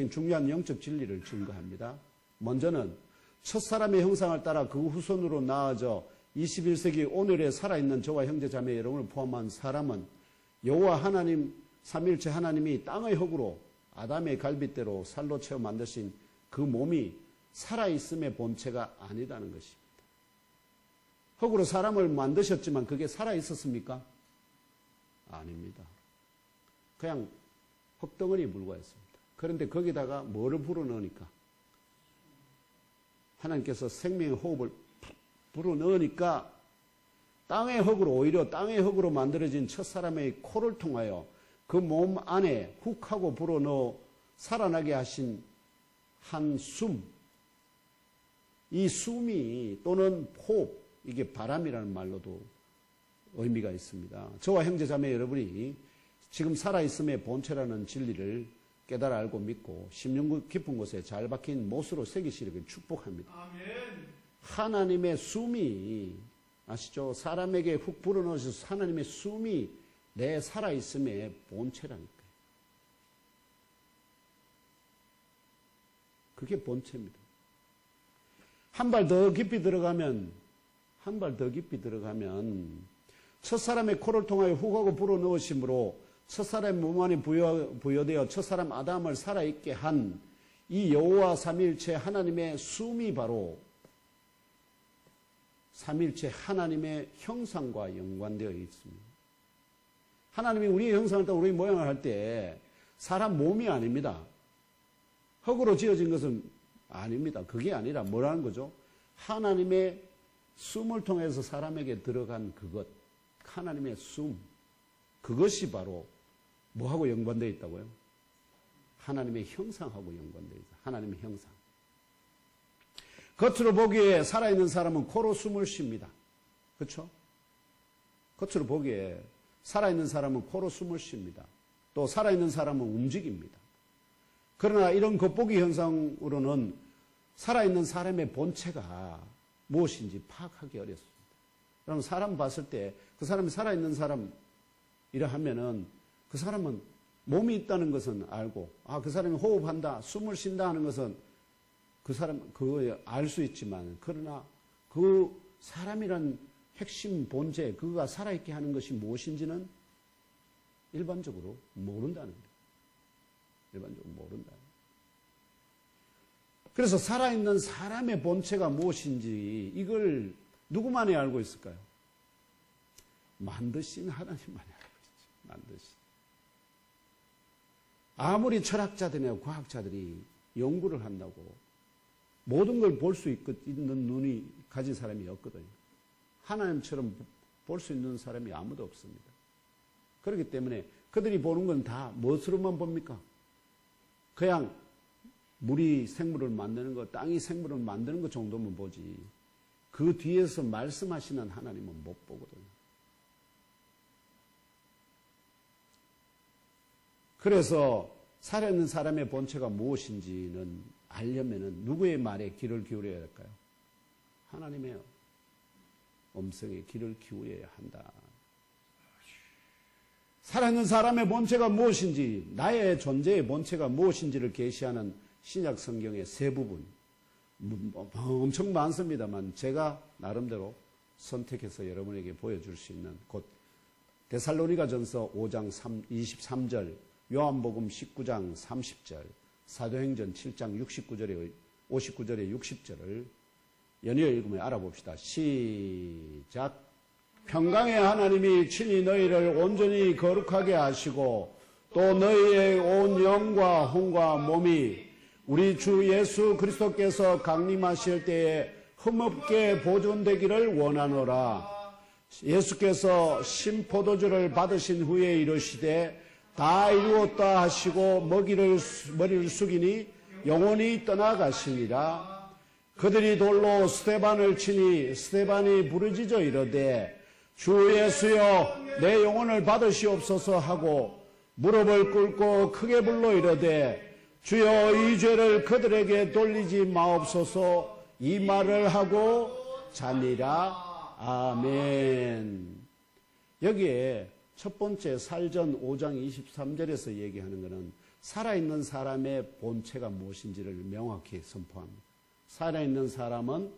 Speaker 1: 중요한 영적 진리를 증거합니다. 먼저는 첫사람의 형상을 따라 그 후손으로 나아져 21세기 오늘에 살아있는 저와 형제자매 여러분을 포함한 사람은 여호와 하나님 삼위일체 하나님이 땅의 흙으로 아담의 갈빗대로 살로 채워 만드신 그 몸이 살아있음의 본체가 아니다는 것입니다. 흙으로 사람을 만드셨지만 그게 살아있었습니까? 아닙니다. 그냥 흙덩어리에 불과했습니다. 그런데 거기다가 뭐를 불어넣으니까? 하나님께서 생명의 호흡을 불어넣으니까 땅의 흙으로, 오히려 땅의 흙으로 만들어진 첫사람의 코를 통하여 그 몸 안에 훅 하고 불어넣어 살아나게 하신 한 숨, 이 숨이 또는 호흡, 이게 바람이라는 말로도 의미가 있습니다. 저와 형제자매 여러분이 지금 살아있음의 본체라는 진리를 깨달아 알고 믿고 심령 깊은 곳에 잘 박힌 못으로 새기시기를 축복합니다.
Speaker 2: 아멘.
Speaker 1: 하나님의 숨이, 아시죠? 사람에게 훅 불어넣으셔서 하나님의 숨이 내 살아있음의 본체라니까요. 그게 본체입니다. 한 발 더 깊이 들어가면 첫사람의 코를 통하여 훅 하고 불어넣으심으로 첫사람의 몸 안에 부여되어 첫사람 아담을 살아있게 한 이 여호와 삼위일체 하나님의 숨이 바로 삼위일체 하나님의 형상과 연관되어 있습니다. 하나님이 우리의 형상을 따라 우리의 모양을 할 때 사람 몸이 아닙니다. 흙으로 지어진 것은 아닙니다. 그게 아니라 뭐라는 거죠? 하나님의 숨을 통해서 사람에게 들어간 그것, 하나님의 숨, 그것이 바로 뭐하고 연관되어 있다고요? 하나님의 형상하고 연관되어 있다. 하나님의 형상. 겉으로 보기에 살아있는 사람은 코로 숨을 쉽니다. 그렇죠? 겉으로 보기에 살아있는 사람은 코로 숨을 쉽니다. 또 살아있는 사람은 움직입니다. 그러나 이런 겉보기 현상으로는 살아있는 사람의 본체가 무엇인지 파악하기 어렵습니다. 그럼 사람 봤을 때 그 사람이 살아있는 사람이라 하면은 그 사람은 몸이 있다는 것은 알고, 그 사람이 호흡한다, 숨을 쉰다 하는 것은 그 사람, 그거 알 수 있지만, 그러나 그 사람이란 핵심 본체, 그가 살아있게 하는 것이 무엇인지는 일반적으로 모른다는 거예요. 일반적으로 모른다. 그래서 살아있는 사람의 본체가 무엇인지 이걸 누구만이 알고 있을까요? 만드신 하나님만이 알고 있죠. 만드신. 아무리 철학자들이나 과학자들이 연구를 한다고 모든 걸 볼 수 있는 눈이 가진 사람이 없거든요. 하나님처럼 볼 수 있는 사람이 아무도 없습니다. 그렇기 때문에 그들이 보는 건 다 무엇으로만 봅니까? 그냥 물이 생물을 만드는 것, 땅이 생물을 만드는 것 정도면 보지. 그 뒤에서 말씀하시는 하나님은 못 보거든요. 그래서 살아있는 사람의 본체가 무엇인지는 알려면은 누구의 말에 귀를 기울여야 할까요? 하나님의 음성에 귀를 기울여야 한다. 살아있는 사람의 본체가 무엇인지, 나의 존재의 본체가 무엇인지를 계시하는 신약 성경의 세 부분, 엄청 많습니다만 제가 나름대로 선택해서 여러분에게 보여줄 수 있는 곳, 데살로니가전서 5장 23절, 요한복음 19장 30절, 사도행전 7장 59절에 60절을 연이어 읽으면 알아봅시다. 시작. 평강의 하나님이 친히 너희를 온전히 거룩하게 하시고 또 너희의 온 영과 혼과 몸이 우리 주 예수 그리스도께서 강림하실 때에 흠없게 보존되기를 원하노라. 예수께서 신포도주를 받으신 후에 이르시되 다 이루었다 하시고 머리를 숙이니 영원히 떠나가시니라. 그들이 돌로 스데반을 치니 스데반이 부르짖어 이르되 주 예수여 내 영혼을 받으시옵소서 하고 무릎을 꿇고 크게 불러 이르되 주여 이 죄를 그들에게 돌리지 마옵소서 이 말을 하고 자니라. 아멘. 여기에 첫 번째 살전 5장 23절에서 얘기하는 것은 살아있는 사람의 본체가 무엇인지를 명확히 선포합니다. 살아있는 사람은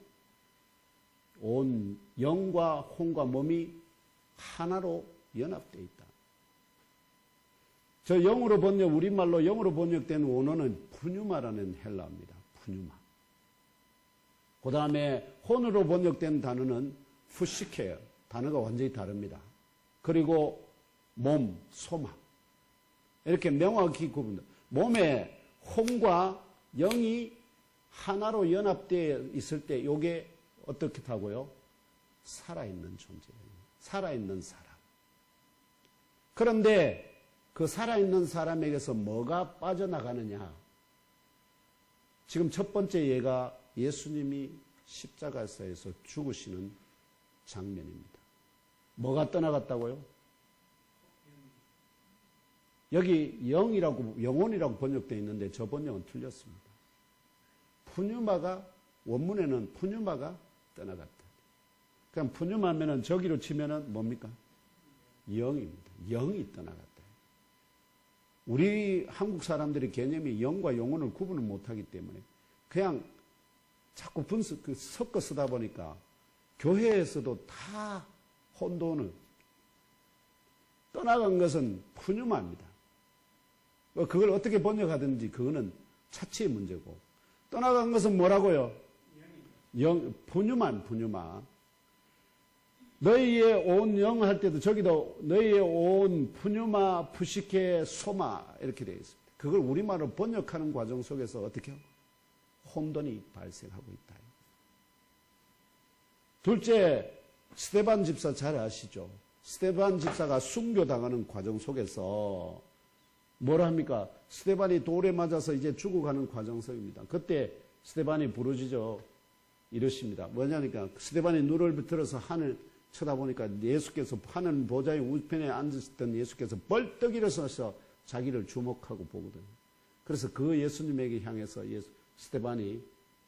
Speaker 1: 온 영과 혼과 몸이 하나로 연합되어 있다. 저 영어로 우리말로 영어로 번역된 원어는 푸뉴마라는 헬라어입니다. 푸뉴마. 그 다음에 혼으로 번역된 단어는 푸시케요. 단어가 완전히 다릅니다. 그리고 몸, 소마. 이렇게 명확히 구분됩니다. 몸에 혼과 영이 하나로 연합되어 있을 때 이게 어떻게 하고요? 살아있는 존재예요. 살아있는 사람. 그런데 그 살아있는 사람에게서 뭐가 빠져나가느냐? 지금 첫 번째 예가 예수님이 십자가에서 죽으시는 장면입니다. 뭐가 떠나갔다고요? 여기 영혼이라고 번역되어 있는데 저 번역은 틀렸습니다. 푸뉴마가, 원문에는 푸뉴마가 떠나갔다. 그럼 푸뉴마면은 저기로 치면은 뭡니까? 영입니다. 영이 떠나갔다. 우리 한국 사람들의 개념이 영과 영혼을 구분을 못하기 때문에 그냥 자꾸 섞어 쓰다 보니까 교회에서도 다 혼돈을 떠나간 것은 푸뉴마입니다. 그걸 어떻게 번역하든지 그거는 차치의 문제고 떠나간 것은 뭐라고요? 푸뉴마. 너희의 온 영 할 때도 저기도 너희의 온 푸뉴마, 푸시케, 소마 이렇게 되어 있습니다. 그걸 우리말로 번역하는 과정 속에서 어떻게 하고? 혼돈이 발생하고 있다. 둘째, 스데반 집사 잘 아시죠? 스데반 집사가 순교당하는 과정 속에서 뭐라 합니까? 스데반이 돌에 맞아서 이제 죽어가는 과정 속입니다. 그때 스데반이 부르짖어 이러십니다. 뭐냐니까 스데반이 눈을 들어서 하늘 쳐다보니까 예수께서 하늘 보좌의 우편에 앉으셨던 예수께서 벌떡 일어서서 자기를 주목하고 보거든요. 그래서 그 예수님에게 향해서 스데반이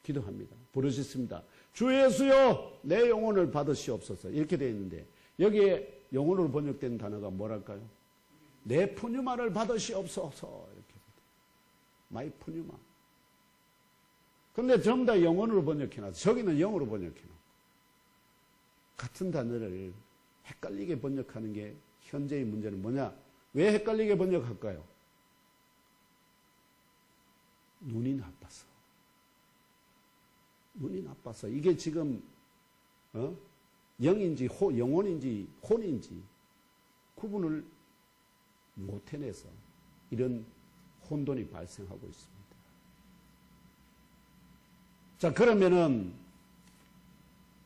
Speaker 1: 기도합니다. 부르짖습니다. 주 예수여 내 영혼을 받으시옵소서. 이렇게 되어 있는데 여기에 영혼으로 번역된 단어가 뭐랄까요? 내 푸뉴마를 받으시옵소서. 이렇게. 마이 푸뉴마. 근데 전부 다 영혼으로 번역해놨어. 저기는 영어로 번역해놨어. 같은 단어를 헷갈리게 번역하는 게 현재의 문제는 뭐냐? 왜 헷갈리게 번역할까요? 눈이 나빠서. 눈이 나빠서. 이게 지금 영인지 영혼인지 혼인지 구분을 못 해내서 이런 혼돈이 발생하고 있습니다. 자, 그러면은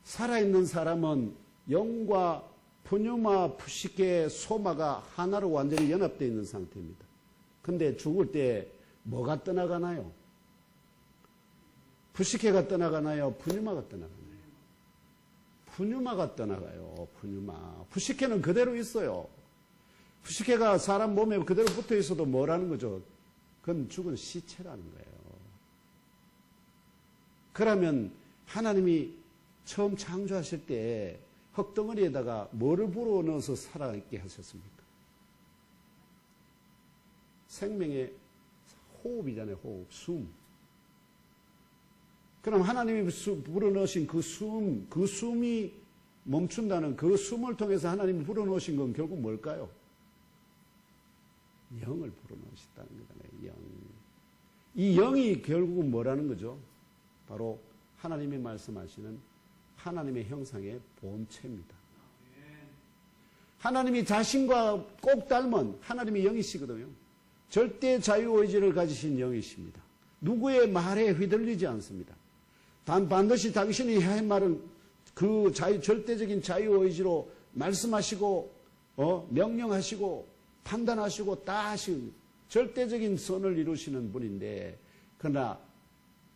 Speaker 1: 살아있는 사람은 영과 푸뉴마, 푸시케, 소마가 하나로 완전히 연합되어 있는 상태입니다. 근데 죽을 때 뭐가 떠나가나요? 푸시케가 떠나가나요? 푸뉴마가 떠나가나요? 푸뉴마가 떠나가요. 푸뉴마. 푸시케는 그대로 있어요. 푸시케가 사람 몸에 그대로 붙어 있어도 뭐라는 거죠? 그건 죽은 시체라는 거예요. 그러면 하나님이 처음 창조하실 때 흙덩어리에다가 뭐를 불어넣어서 살아있게 하셨습니까? 생명의 호흡이잖아요. 호흡, 숨. 그럼 하나님이 불어넣으신 그 숨이 멈춘다는 그 숨을 통해서 하나님이 불어넣으신 건 결국 뭘까요? 영을 불어넣으셨다는 거잖아요. 영. 이 영이 결국은 뭐라는 거죠? 바로 하나님이 말씀하시는 하나님의 형상의 본체입니다. 하나님이 자신과 꼭 닮은 하나님의 영이시거든요. 절대 자유의지를 가지신 영이십니다. 누구의 말에 휘둘리지 않습니다. 반드시 당신이 할 말은 그 절대적인 자유의지로 말씀하시고 명령하시고 판단하시고 다 하시는 절대적인 선을 이루시는 분인데, 그러나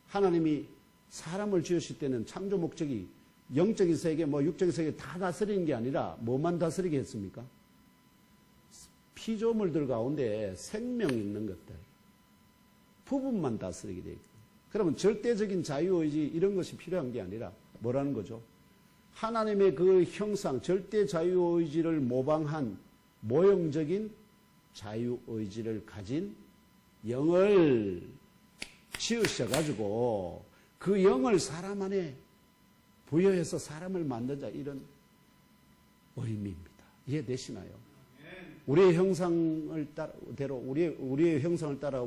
Speaker 1: 하나님이 사람을 지으실 때는 창조 목적이 영적인 세계, 육적인 세계 다 다스리는 게 아니라 뭐만 다스리게 했습니까? 피조물들 가운데 생명 있는 것들 부분만 다스리게 되어 있거든요. 그러면 절대적인 자유의지 이런 것이 필요한 게 아니라 뭐라는 거죠? 하나님의 그 형상, 절대 자유의지를 모방한 모형적인 자유의지를 가진 영을 지으셔가지고 그 영을 사람 안에 부여해서 사람을 만들자, 이런 의미입니다. 이해되시나요? 우리의 형상을 따라, 우리의 형상을 따라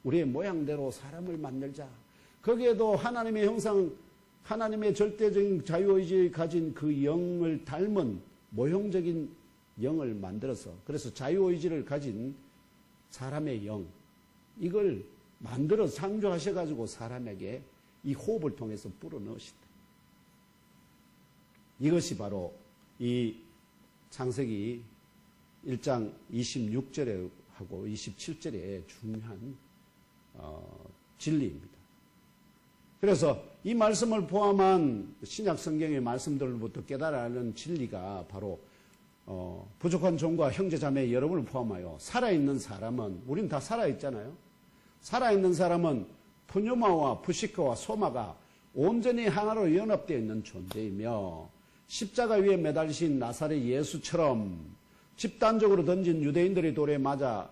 Speaker 1: 우리의 모양대로 사람을 만들자. 거기에도 하나님의 형상, 하나님의 절대적인 자유의지를 가진 그 영을 닮은 모형적인 영을 만들어서, 그래서 자유의지를 가진 사람의 영, 이걸 만들어 창조하셔가지고 사람에게 이 호흡을 통해서 불어넣으신다. 이것이 바로 이 창세기 1장 26절에 하고 27절의 중요한 진리입니다. 그래서 이 말씀을 포함한 신약 성경의 말씀들로부터 깨달아야 하는 진리가 바로 부족한 종과 형제자매 여러분을 포함하여 살아있는 사람은, 우린 다 살아있잖아요. 살아있는 사람은 푸뉴마와 푸시크와 소마가 온전히 하나로 연합되어 있는 존재이며, 십자가 위에 매달리신 나사렛 예수처럼 집단적으로 던진 유대인들의 돌에 맞아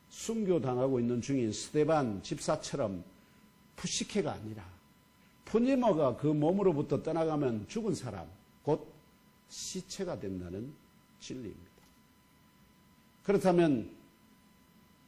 Speaker 1: 순교당하고 있는 중인 스데반 집사처럼 푸시케가 아니라 푸니머가 그 몸으로부터 떠나가면 죽은 사람, 곧 시체가 된다는 진리입니다. 그렇다면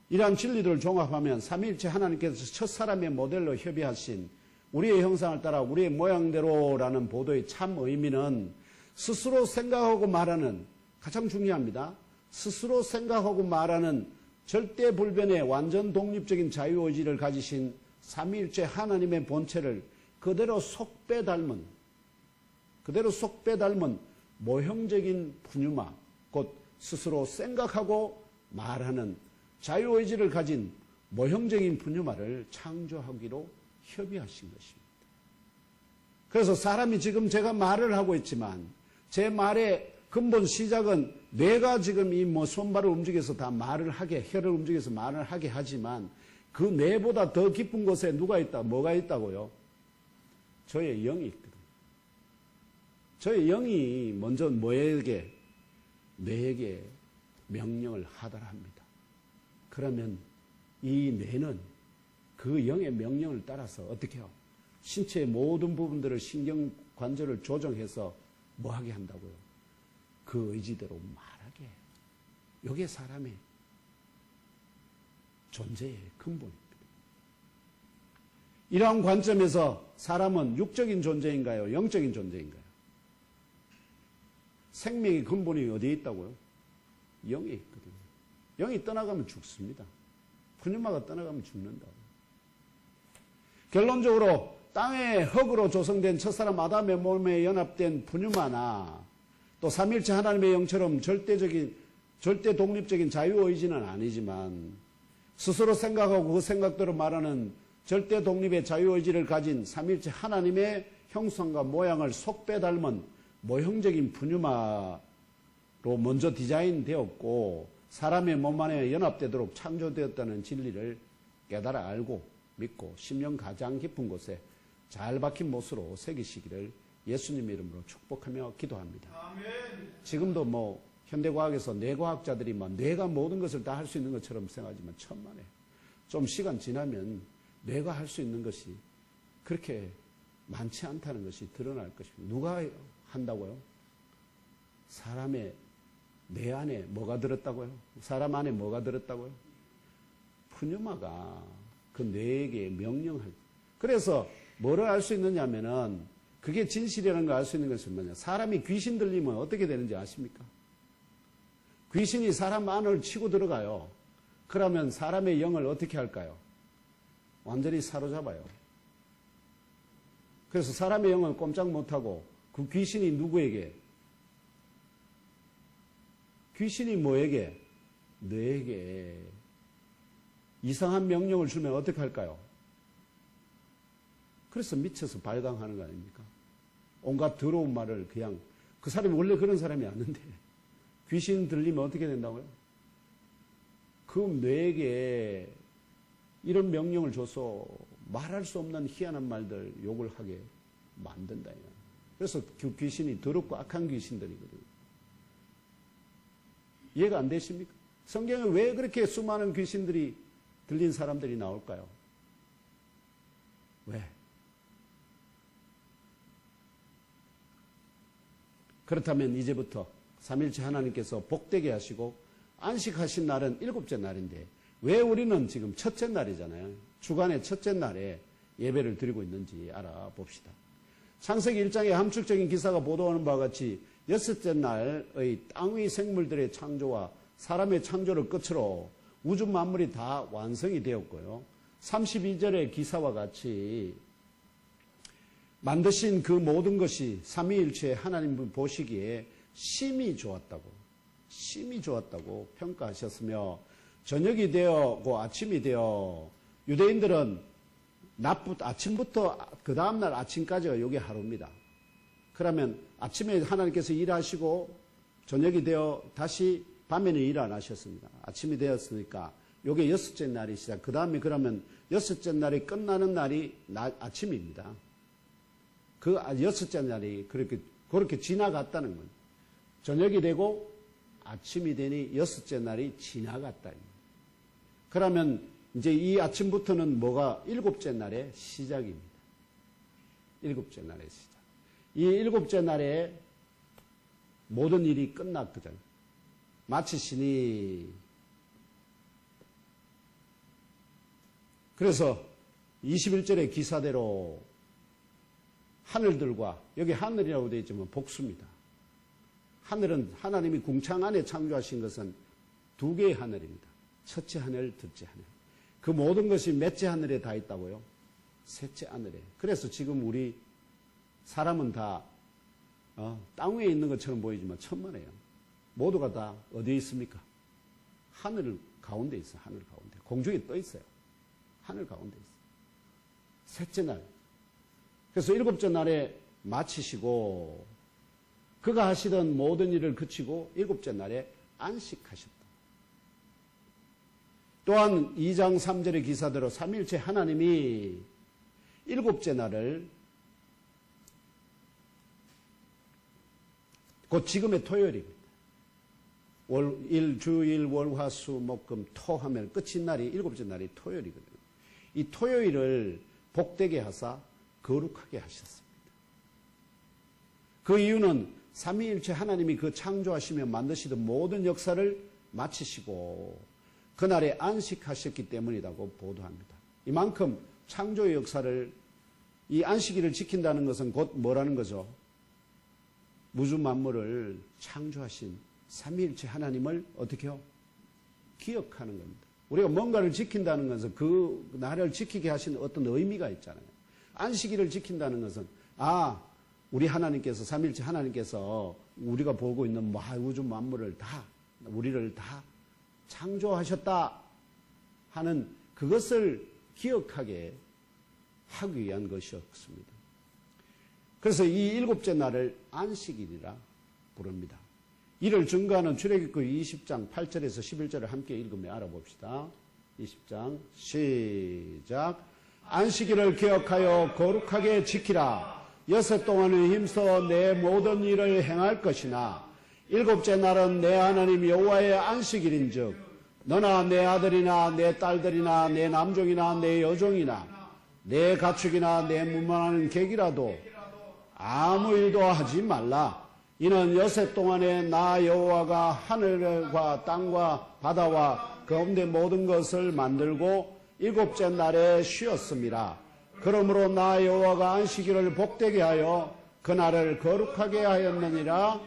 Speaker 1: 이러한 진리들을 종합하면 삼위일체 하나님께서 첫 사람의 모델로 협의하신 우리의 형상을 따라 우리의 모양대로라는 보도의 참 의미는 스스로 생각하고 말하는, 가장 중요합니다. 스스로 생각하고 말하는 절대 불변의 완전 독립적인 자유의지를 가지신 삼위일체 하나님의 본체를 그대로 속배 닮은 모형적인 푸뉴마, 곧 스스로 생각하고 말하는 자유의지를 가진 모형적인 푸뉴마를 창조하기로 협의하신 것입니다. 그래서 사람이 지금 제가 말을 하고 있지만 제 말의 근본 시작은 뇌가 지금 이 손발을 움직여서 다 말을 하게, 혀를 움직여서 말을 하게 하지만 그 뇌보다 더 깊은 곳에 누가 있다, 뭐가 있다고요? 저의 영이 있거든요. 저의 영이 먼저 뇌에게 명령을 하달합니다. 그러면 이 뇌는 그 영의 명령을 따라서 어떻게 해요? 신체의 모든 부분들을 신경관절을 조정해서 뭐 하게 한다고요? 그 의지대로 말하게 해요. 이게 사람의 존재의 근본입니다. 이러한 관점에서 사람은 육적인 존재인가요? 영적인 존재인가요? 생명의 근본이 어디에 있다고요? 영에 있거든요. 영이 떠나가면 죽습니다. 푸뉴마가 떠나가면 죽는다고. 결론적으로 땅의 흙으로 조성된 첫사람 아담의 몸에 연합된 푸뉴마나 또 삼일체 하나님의 영처럼 절대 독립적인 자유의지는 아니지만 스스로 생각하고 그 생각대로 말하는 절대 독립의 자유의지를 가진 삼일체 하나님의 형상과 모양을 속배 닮은 모형적인 푸뉴마로 먼저 디자인되었고 사람의 몸 안에 연합되도록 창조되었다는 진리를 깨달아 알고 믿고 심령 가장 깊은 곳에 잘 박힌 못으로 새기시기를 예수님 이름으로 축복하며 기도합니다.
Speaker 2: 아멘.
Speaker 1: 지금도 현대과학에서 뇌과학자들이 뇌가 모든 것을 다 할 수 있는 것처럼 생각하지만 천만에 좀 시간 지나면 뇌가 할 수 있는 것이 그렇게 많지 않다는 것이 드러날 것입니다. 누가 한다고요? 사람의 뇌 안에 뭐가 들었다고요? 사람 안에 뭐가 들었다고요? 푸뉴마가 그 뇌에게 명령할. 그래서 뭐를 알 수 있느냐면은 그게 진실이라는 걸 알 수 있는 것은 뭐냐. 사람이 귀신 들리면 어떻게 되는지 아십니까? 귀신이 사람 안을 치고 들어가요. 그러면 사람의 영을 어떻게 할까요? 완전히 사로잡아요. 그래서 사람의 영을 꼼짝 못하고 그 귀신이 누구에게? 귀신이 뭐에게? 너에게 이상한 명령을 주면 어떻게 할까요? 그래서 미쳐서 발광하는 거 아닙니까? 온갖 더러운 말을 그냥 그 사람이 원래 그런 사람이 아닌데 귀신 들리면 어떻게 된다고요? 그 뇌에게 이런 명령을 줘서 말할 수 없는 희한한 말들 욕을 하게 만든다. 그래서 그 귀신이 더럽고 악한 귀신들이거든요. 이해가 안 되십니까? 성경에 왜 그렇게 수많은 귀신들이 들린 사람들이 나올까요? 왜? 그렇다면 이제부터 삼일째 하나님께서 복되게 하시고 안식하신 날은 일곱째 날인데 왜 우리는 지금 첫째 날이잖아요. 주간의 첫째 날에 예배를 드리고 있는지 알아봅시다. 창세기 1장에 함축적인 기사가 보도하는 바와 같이 여섯째 날의 땅 위 생물들의 창조와 사람의 창조를 끝으로 우주 만물이 다 완성이 되었고요. 32절의 기사와 같이 만드신 그 모든 것이 삼위일체 하나님 보시기에 심히 좋았다고 평가하셨으며 저녁이 되었고 아침이 되어 유대인들은 아침부터 그 다음날 아침까지가 이게 하루입니다. 그러면 아침에 하나님께서 일하시고 저녁이 되어 다시 밤에는 일 안 하셨습니다. 아침이 되었으니까 이게 여섯째 날이 시작. 그 다음에 그러면 여섯째 날이 끝나는 날이 아침입니다. 그 여섯째 날이 그렇게 지나갔다는 거예요. 저녁이 되고 아침이 되니 여섯째 날이 지나갔다. 그러면 이제 이 아침부터는 뭐가 일곱째 날의 시작입니다. 일곱째 날의 시작. 이 일곱째 날에 모든 일이 끝났거든. 마치시니 그래서 21절의 기사대로 하늘들과 여기 하늘이라고 되어 있지만 복수입니다. 하늘은 하나님이 궁창 안에 창조하신 것은 두 개의 하늘입니다. 첫째 하늘, 둘째 하늘. 그 모든 것이 몇째 하늘에 다 있다고요? 셋째 하늘에. 그래서 지금 우리 사람은 다 땅 위에 있는 것처럼 보이지만 천만에요. 모두가 다 어디에 있습니까? 하늘 가운데 있어요. 하늘 가운데. 공중에 떠 있어요. 하늘 가운데 있어요. 셋째 날. 그래서 일곱째 날에 마치시고 그가 하시던 모든 일을 그치고 일곱째 날에 안식하셨다. 또한 2장 3절의 기사대로 삼일체 하나님이 일곱째 날을 곧 지금의 토요일입니다. 주일, 월, 화, 수, 목, 금, 토 하면 끝인 날이 일곱째 날이 토요일이거든요. 이 토요일을 복되게 하사 거룩하게 하셨습니다. 그 이유는 삼위일체 하나님이 그 창조하시며 만드시던 모든 역사를 마치시고 그날에 안식하셨기 때문이라고 보도합니다. 이만큼 창조의 역사를 이 안식일을 지킨다는 것은 곧 뭐라는 거죠? 우주 만물을 창조하신 삼위일체 하나님을 어떻게 해요? 기억하는 겁니다. 우리가 뭔가를 지킨다는 것은 그 날을 지키게 하신 어떤 의미가 있잖아요. 안식일을 지킨다는 것은 우리 하나님께서 삼위일체 하나님께서 우리가 보고 있는 우주 만물을 다 우리를 다 창조하셨다 하는 그것을 기억하게 하기 위한 것이었습니다. 그래서 이 일곱째 날을 안식일이라 부릅니다. 이를 증거하는 출애굽기 20장 8절에서 11절을 함께 읽으며 알아봅시다. 20장 시작. 안식일을 기억하여 거룩하게 지키라. 여섯 동안은 힘써 내 모든 일을 행할 것이나 일곱째 날은 내 하나님 여호와의 안식일인즉 너나 내 아들이나 내 딸들이나 내 남종이나 내 여종이나 내 가축이나 내 무만하는 객이라도 아무 일도 하지 말라. 이는 여섯 동안에 나 여호와가 하늘과 땅과 바다와 그 가운데 모든 것을 만들고 일곱째 날에 쉬었습니다. 그러므로 나 여호와가 안식일을 복되게 하여 그날을 거룩하게 하였느니라.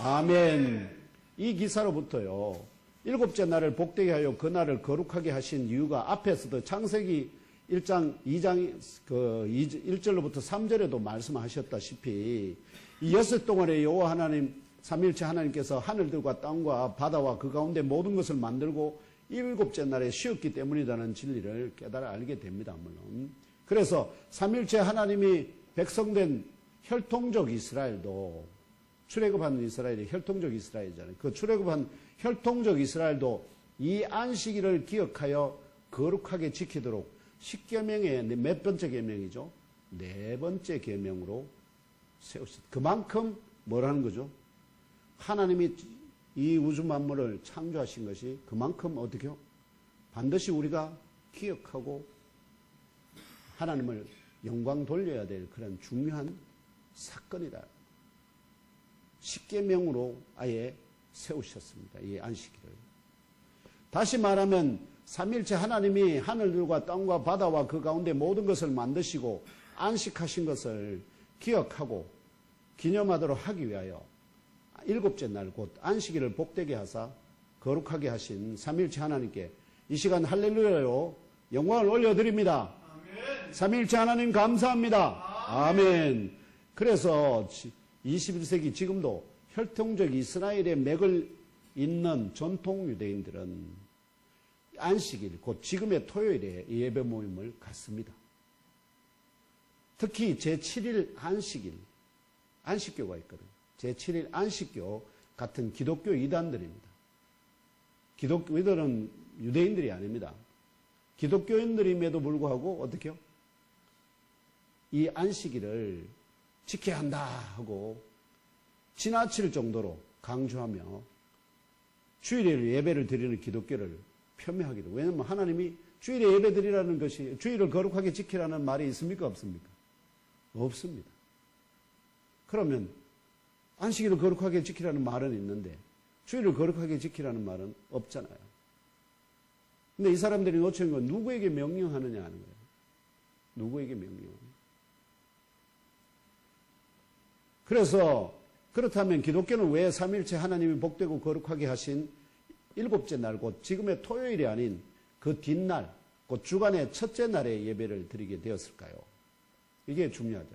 Speaker 1: 아멘. 이 기사로부터요, 일곱째 날을 복되게 하여 그날을 거룩하게 하신 이유가 앞에서도 창세기 1장 1절로부터 3절에도 말씀하셨다시피 이 엿새 동안에 여호와 하나님 삼일체 하나님께서 하늘들과 땅과 바다와 그 가운데 모든 것을 만들고 일곱째 날에 쉬었기 때문이라는 진리를 깨달아 알게 됩니다. 물론 그래서 삼일체 하나님이 백성된 혈통적 이스라엘도, 출애굽한 이스라엘이 혈통적 이스라엘이잖아요. 그 출애굽한 혈통적 이스라엘도 이 안식일을 기억하여 거룩하게 지키도록 십계명의 몇 번째 계명이죠? 네 번째 계명으로 세우셨다. 그만큼 뭐라는 거죠? 하나님이 이 우주 만물을 창조하신 것이 그만큼 어떻게요? 반드시 우리가 기억하고 하나님을 영광 돌려야 될 그런 중요한 사건이다. 십계명으로 아예 세우셨습니다. 이 안식일을. 다시 말하면 삼일체 하나님이 하늘들과 땅과 바다와 그 가운데 모든 것을 만드시고 안식하신 것을 기억하고 기념하도록 하기 위하여 일곱째 날 곧 안식일을 복되게 하사 거룩하게 하신 삼일체 하나님께 이 시간 할렐루야로 영광을 올려드립니다. 아멘. 삼일체 하나님 감사합니다. 아멘. 그래서 21세기 지금도 혈통적 이스라엘의 맥을 잇는 전통 유대인들은 안식일, 곧 지금의 토요일에 예배 모임을 갖습니다. 특히 제7일 안식일, 안식교가 있거든요. 제7일 안식교 같은 기독교 이단들입니다. 기독교인들은 유대인들이 아닙니다. 기독교인들임에도 불구하고 어떻게요? 이 안식일을 지켜야 한다 하고 지나칠 정도로 강조하며 주일에 예배를 드리는 기독교를 폄훼하기도. 왜냐하면 하나님이 주일에 예배 드리라는 것이, 주일을 거룩하게 지키라는 말이 있습니까? 없습니까? 없습니다. 그러면 안식일을 거룩하게 지키라는 말은 있는데 주일을 거룩하게 지키라는 말은 없잖아요. 근데 이 사람들이 놓치는 건 누구에게 명령하느냐 하는 거예요. 누구에게 명령하느냐. 그래서 그렇다면 기독교는 왜 삼일체 하나님이 복되고 거룩하게 하신 일곱째 날, 곧 지금의 토요일이 아닌 그 뒷날, 곧 주간의 첫째 날에 예배를 드리게 되었을까요? 이게 중요하죠.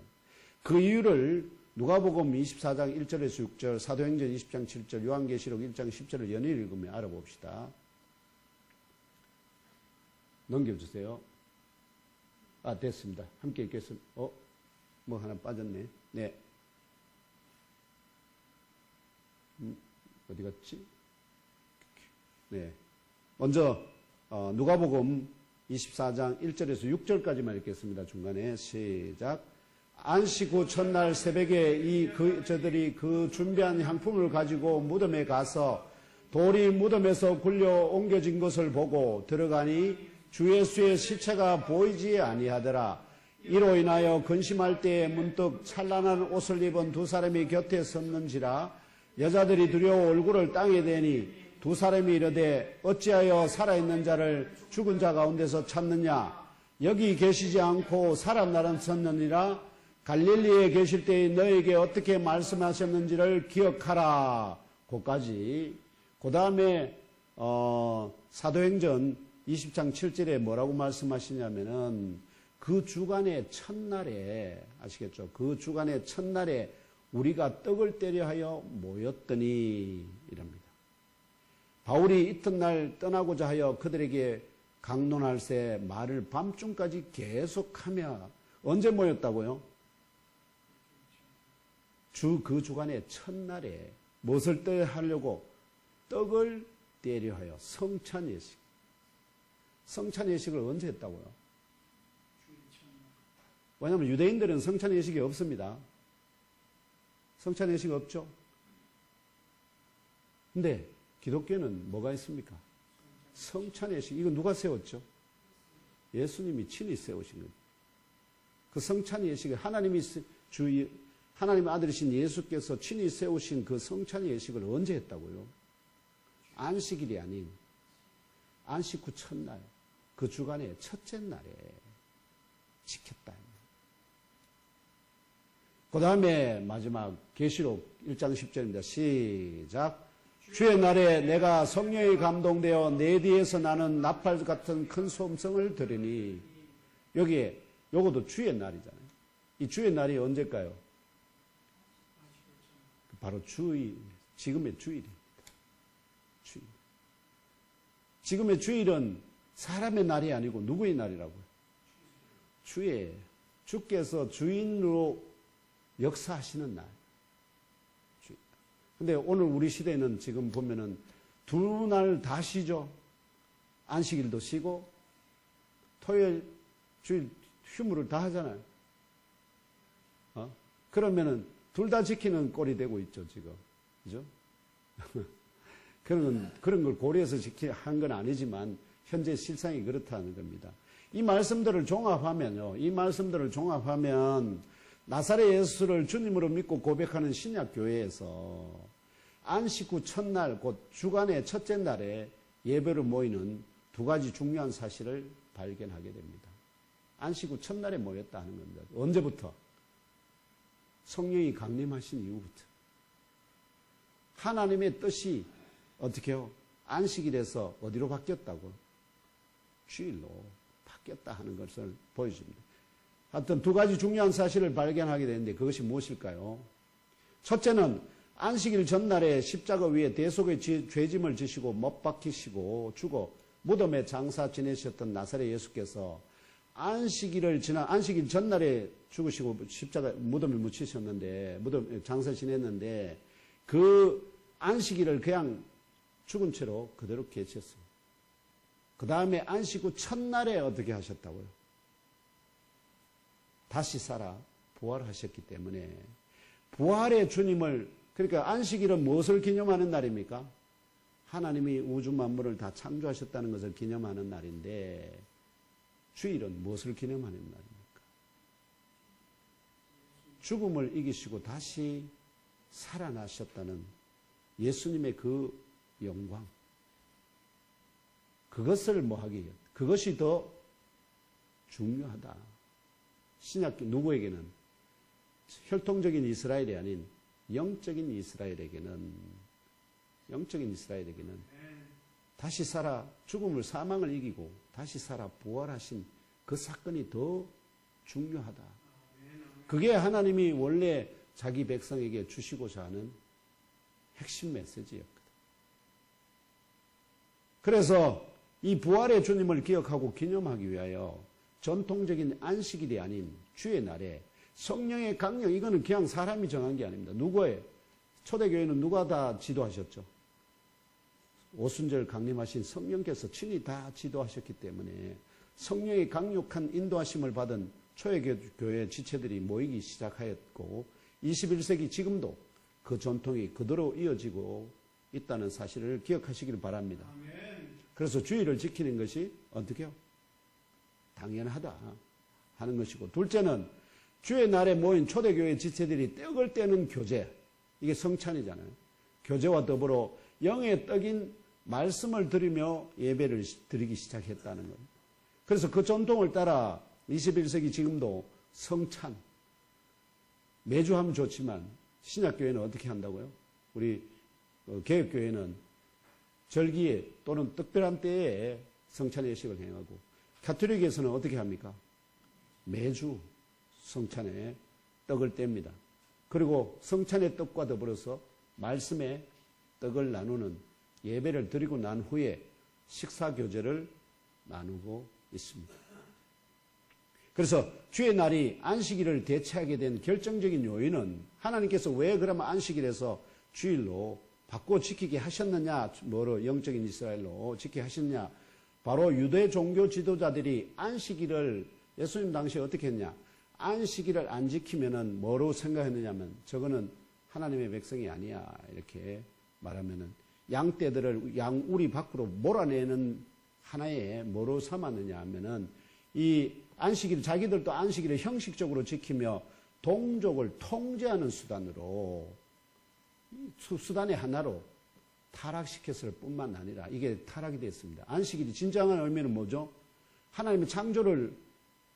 Speaker 1: 그 이유를 누가복음 24장 1절에서 6절, 사도행전 20장 7절, 요한계시록 1장 10절을 연이어 읽으며 알아봅시다. 넘겨주세요. 아, 됐습니다. 함께 읽겠습니다. 뭐 하나 빠졌네. 네. 어디 갔지? 네. 먼저 누가복음 24장 1절에서 6절까지만 읽겠습니다. 중간에 시작. 안식 후 첫날 새벽에 저들이 그 준비한 향품을 가지고 무덤에 가서 돌이 무덤에서 굴려 옮겨진 것을 보고 들어가니 주 예수의 시체가 보이지 아니하더라. 이로 인하여 근심할 때에 문득 찬란한 옷을 입은 두 사람이 곁에 섰는지라. 여자들이 두려워 얼굴을 땅에 대니 두 사람이 이르되 어찌하여 살아있는 자를 죽은 자 가운데서 찾느냐. 여기 계시지 않고 살아나는 섰느니라. 갈릴리에 계실 때에 너에게 어떻게 말씀하셨는지를 기억하라. 그까지. 그 다음에 사도행전 20장 7절에 뭐라고 말씀하시냐면은 그 주간의 첫날에, 아시겠죠? 그 주간의 첫날에 우리가 떡을 떼려 하여 모였더니 이랍니다. 바울이 이튿날 떠나고자 하여 그들에게 강론할새 말을 밤중까지 계속하며 언제 모였다고요? 그 주간의 첫날에 무엇을 떼려 하려고? 떡을 떼려 하여 성찬 예식. 성찬 예식을 언제 했다고요? 왜냐하면 유대인들은 성찬 예식이 없습니다. 성찬 예식이 없죠. 근데 기독교는 뭐가 있습니까? 성찬 예식. 이거 누가 세웠죠? 예수님이 친히 세우신 거예요. 그 성찬 예식을 하나님의 아들이신 예수께서 친히 세우신 그 성찬 예식을 언제 했다고요? 안식일이 아닌 안식 후 첫날, 그 주간의 첫째 날에 지켰다. 그 다음에 마지막 계시록 1장 10절입니다. 시작. 주의 날에 내가 성령이 감동되어 내 뒤에서 나는 나팔 같은 큰 소음성을 들으니, 여기에 요것도 주의 날이잖아요. 이 주의 날이 언제일까요? 바로 지금의 주일입니다. 주일. 지금의 주일은 사람의 날이 아니고 누구의 날이라고요? 주께서 주인으로 역사하시는 날. 근데 오늘 우리 시대는 지금 보면은 두 날 다 쉬죠. 안식일도 쉬고 토요일, 주일 휴무를 다 하잖아요. 그러면은 둘 다 지키는 꼴이 되고 있죠, 지금. 그죠? 그런 걸 고려해서 한 건 아니지만 현재 실상이 그렇다는 겁니다. 이 말씀들을 종합하면요. 나사렛 예수를 주님으로 믿고 고백하는 신약 교회에서 안식 후 첫날, 곧 주간의 첫째 날에 예배로 모이는 두 가지 중요한 사실을 발견하게 됩니다. 안식 후 첫날에 모였다 하는 겁니다. 언제부터? 성령이 강림하신 이후부터. 하나님의 뜻이 어떻게 해요? 안식일에서 어디로 바뀌었다고? 주일로 바뀌었다 하는 것을 보여줍니다. 하여튼 두 가지 중요한 사실을 발견하게 되는데 그것이 무엇일까요? 첫째는 안식일 전날에 십자가 위에 대속의 죄짐을 지시고 못 박히시고 죽어 무덤에 장사 지내셨던 나사렛 예수께서 안식일 전날에 죽으시고 십자가 무덤에 묻히셨는데 무덤 장사 지냈는데 그 안식일을 그냥 죽은 채로 그대로 계셨어요. 그 다음에 안식 후 첫날에 어떻게 하셨다고요? 다시 살아 부활하셨기 때문에 부활의 주님을, 그러니까 안식일은 무엇을 기념하는 날입니까? 하나님이 우주 만물을 다 창조하셨다는 것을 기념하는 날인데 주일은 무엇을 기념하는 날입니까? 죽음을 이기시고 다시 살아나셨다는 예수님의 그 영광, 그것을 뭐하기, 그것이 더 중요하다. 신약 누구에게는? 혈통적인 이스라엘이 아닌 영적인 이스라엘에게는 다시 살아 죽음을, 사망을 이기고 다시 살아 부활하신 그 사건이 더 중요하다. 그게 하나님이 원래 자기 백성에게 주시고자 하는 핵심 메시지였거든. 그래서 이 부활의 주님을 기억하고 기념하기 위하여 전통적인 안식일이 아닌 주의 날에 성령의 강령, 이거는 그냥 사람이 정한 게 아닙니다. 누구예요? 초대교회는 누가 다 지도하셨죠? 오순절 강림하신 성령께서 친히 다 지도하셨기 때문에 성령의 강력한 인도하심을 받은 초대교회 지체들이 모이기 시작하였고 21세기 지금도 그 전통이 그대로 이어지고 있다는 사실을 기억하시길 바랍니다. 그래서 주일을 지키는 것이 어떻게 해요? 당연하다 하는 것이고, 둘째는 주의 날에 모인 초대교회 지체들이 떡을 떼는 교제, 이게 성찬이잖아요. 교제와 더불어 영의 떡인 말씀을 드리며 예배를 드리기 시작했다는 겁니다. 그래서 그 전통을 따라 21세기 지금도 성찬 매주 하면 좋지만 신약교회는 어떻게 한다고요? 우리 개혁교회는 절기에 또는 특별한 때에 성찬 예식을 행하고, 가톨릭에서는 어떻게 합니까? 매주 성찬에 떡을 뗍니다. 그리고 성찬의 떡과 더불어서 말씀의 떡을 나누는 예배를 드리고 난 후에 식사교제를 나누고 있습니다. 그래서 주의 날이 안식일을 대체하게 된 결정적인 요인은, 하나님께서 왜 그러면 안식일에서 주일로 바꿔 지키게 하셨느냐, 뭐로 영적인 이스라엘로 지키게 하셨냐, 바로 유대 종교 지도자들이 안식일을, 예수님 당시에 어떻게 했냐, 안식일을 안 지키면은 뭐로 생각했느냐면 저거는 하나님의 백성이 아니야, 이렇게 말하면은 양떼들을 양우리 밖으로 몰아내는 하나의 뭐로 삼았느냐 하면은 이 안식일, 자기들도 안식일을 형식적으로 지키며 동족을 통제하는 수단으로, 수단의 하나로 타락시켰을 뿐만 아니라 이게 타락이 됐습니다. 안식일이 진정한 의미는 뭐죠? 하나님의 창조를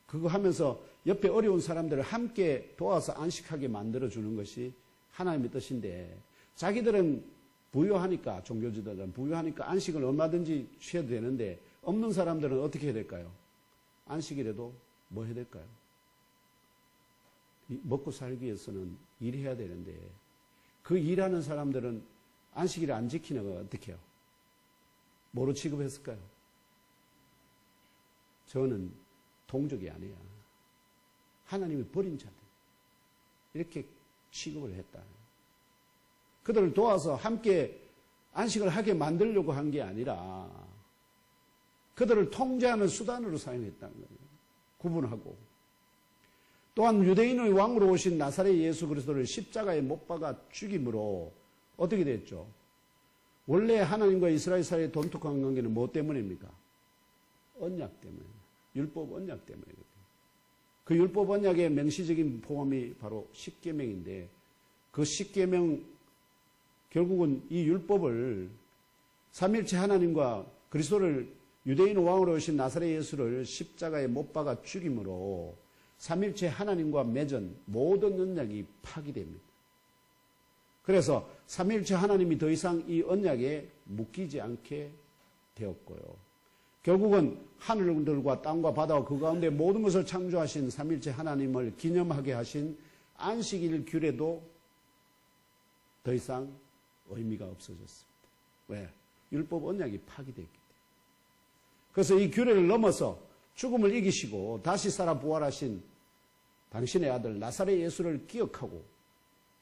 Speaker 1: 그거 하면서 옆에 어려운 사람들을 함께 도와서 안식하게 만들어주는 것이 하나님의 뜻인데 자기들은 부유하니까, 종교지들은 부유하니까 안식을 얼마든지 취해도 되는데 없는 사람들은 어떻게 해야 될까요? 안식이라도 뭐 해야 될까요? 먹고 살기 위해서는 일해야 되는데 그 일하는 사람들은 안식일을 안 지키는 건 어떻게 해요? 뭐로 취급했을까요? 저는 동족이 아니야. 하나님이 버린 자들. 이렇게 취급을 했다. 그들을 도와서 함께 안식을 하게 만들려고 한 게 아니라 그들을 통제하는 수단으로 사용했다는 거예요. 구분하고. 또한 유대인의 왕으로 오신 나사렛 예수 그리스도를 십자가에 못 박아 죽임으로 어떻게 됐죠? 원래 하나님과 이스라엘 사이의 돈독한 관계는 뭐 때문입니까? 언약 때문에. 율법 언약 때문이거든요. 그 율법 언약의 명시적인 포함이 바로 십계명인데 그 십계명 결국은 이 율법을 삼일체 하나님과 그리스도를 유대인 왕으로 오신 나사렛 예수를 십자가에 못 박아 죽임으로 삼일체 하나님과 맺은 모든 언약이 파기됩니다. 그래서 삼일체 하나님이 더 이상 이 언약에 묶이지 않게 되었고요. 결국은 하늘들과 땅과 바다와 그 가운데 모든 것을 창조하신 삼일체 하나님을 기념하게 하신 안식일 규례도 더 이상 의미가 없어졌습니다. 왜? 율법 언약이 파기됐기 때문에. 그래서 이 규례를 넘어서 죽음을 이기시고 다시 살아 부활하신 당신의 아들 나사렛 예수를 기억하고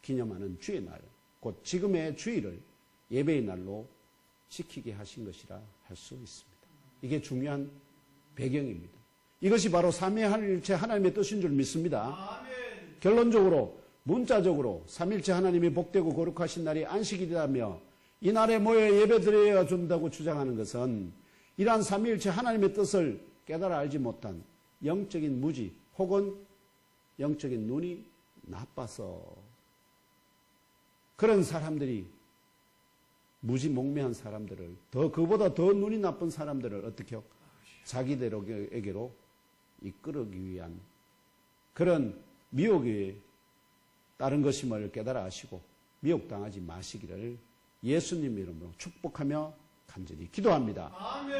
Speaker 1: 기념하는 주의 날, 곧 지금의 주일을 예배의 날로 지키게 하신 것이라 할 수 있습니다. 이게 중요한 배경입니다. 이것이 바로 삼위일체 하나님의 뜻인 줄 믿습니다.
Speaker 2: 아멘.
Speaker 1: 결론적으로 문자적으로 삼일체 하나님이 복되고 거룩하신 날이 안식일이라며 이 날에 모여 예배드려야 준다고 주장하는 것은 이러한 삼위일체 하나님의 뜻을 깨달아 알지 못한 영적인 무지 혹은 영적인 눈이 나빠서 그런 사람들이 무지몽매한 사람들을 그보다 더 눈이 나쁜 사람들을 어떻게 자기들에게로 이끌기 위한 그런 미혹에 따른 것임을 깨달아 아시고 미혹당하지 마시기를 예수님 이름으로 축복하며 간절히 기도합니다.
Speaker 2: 아멘.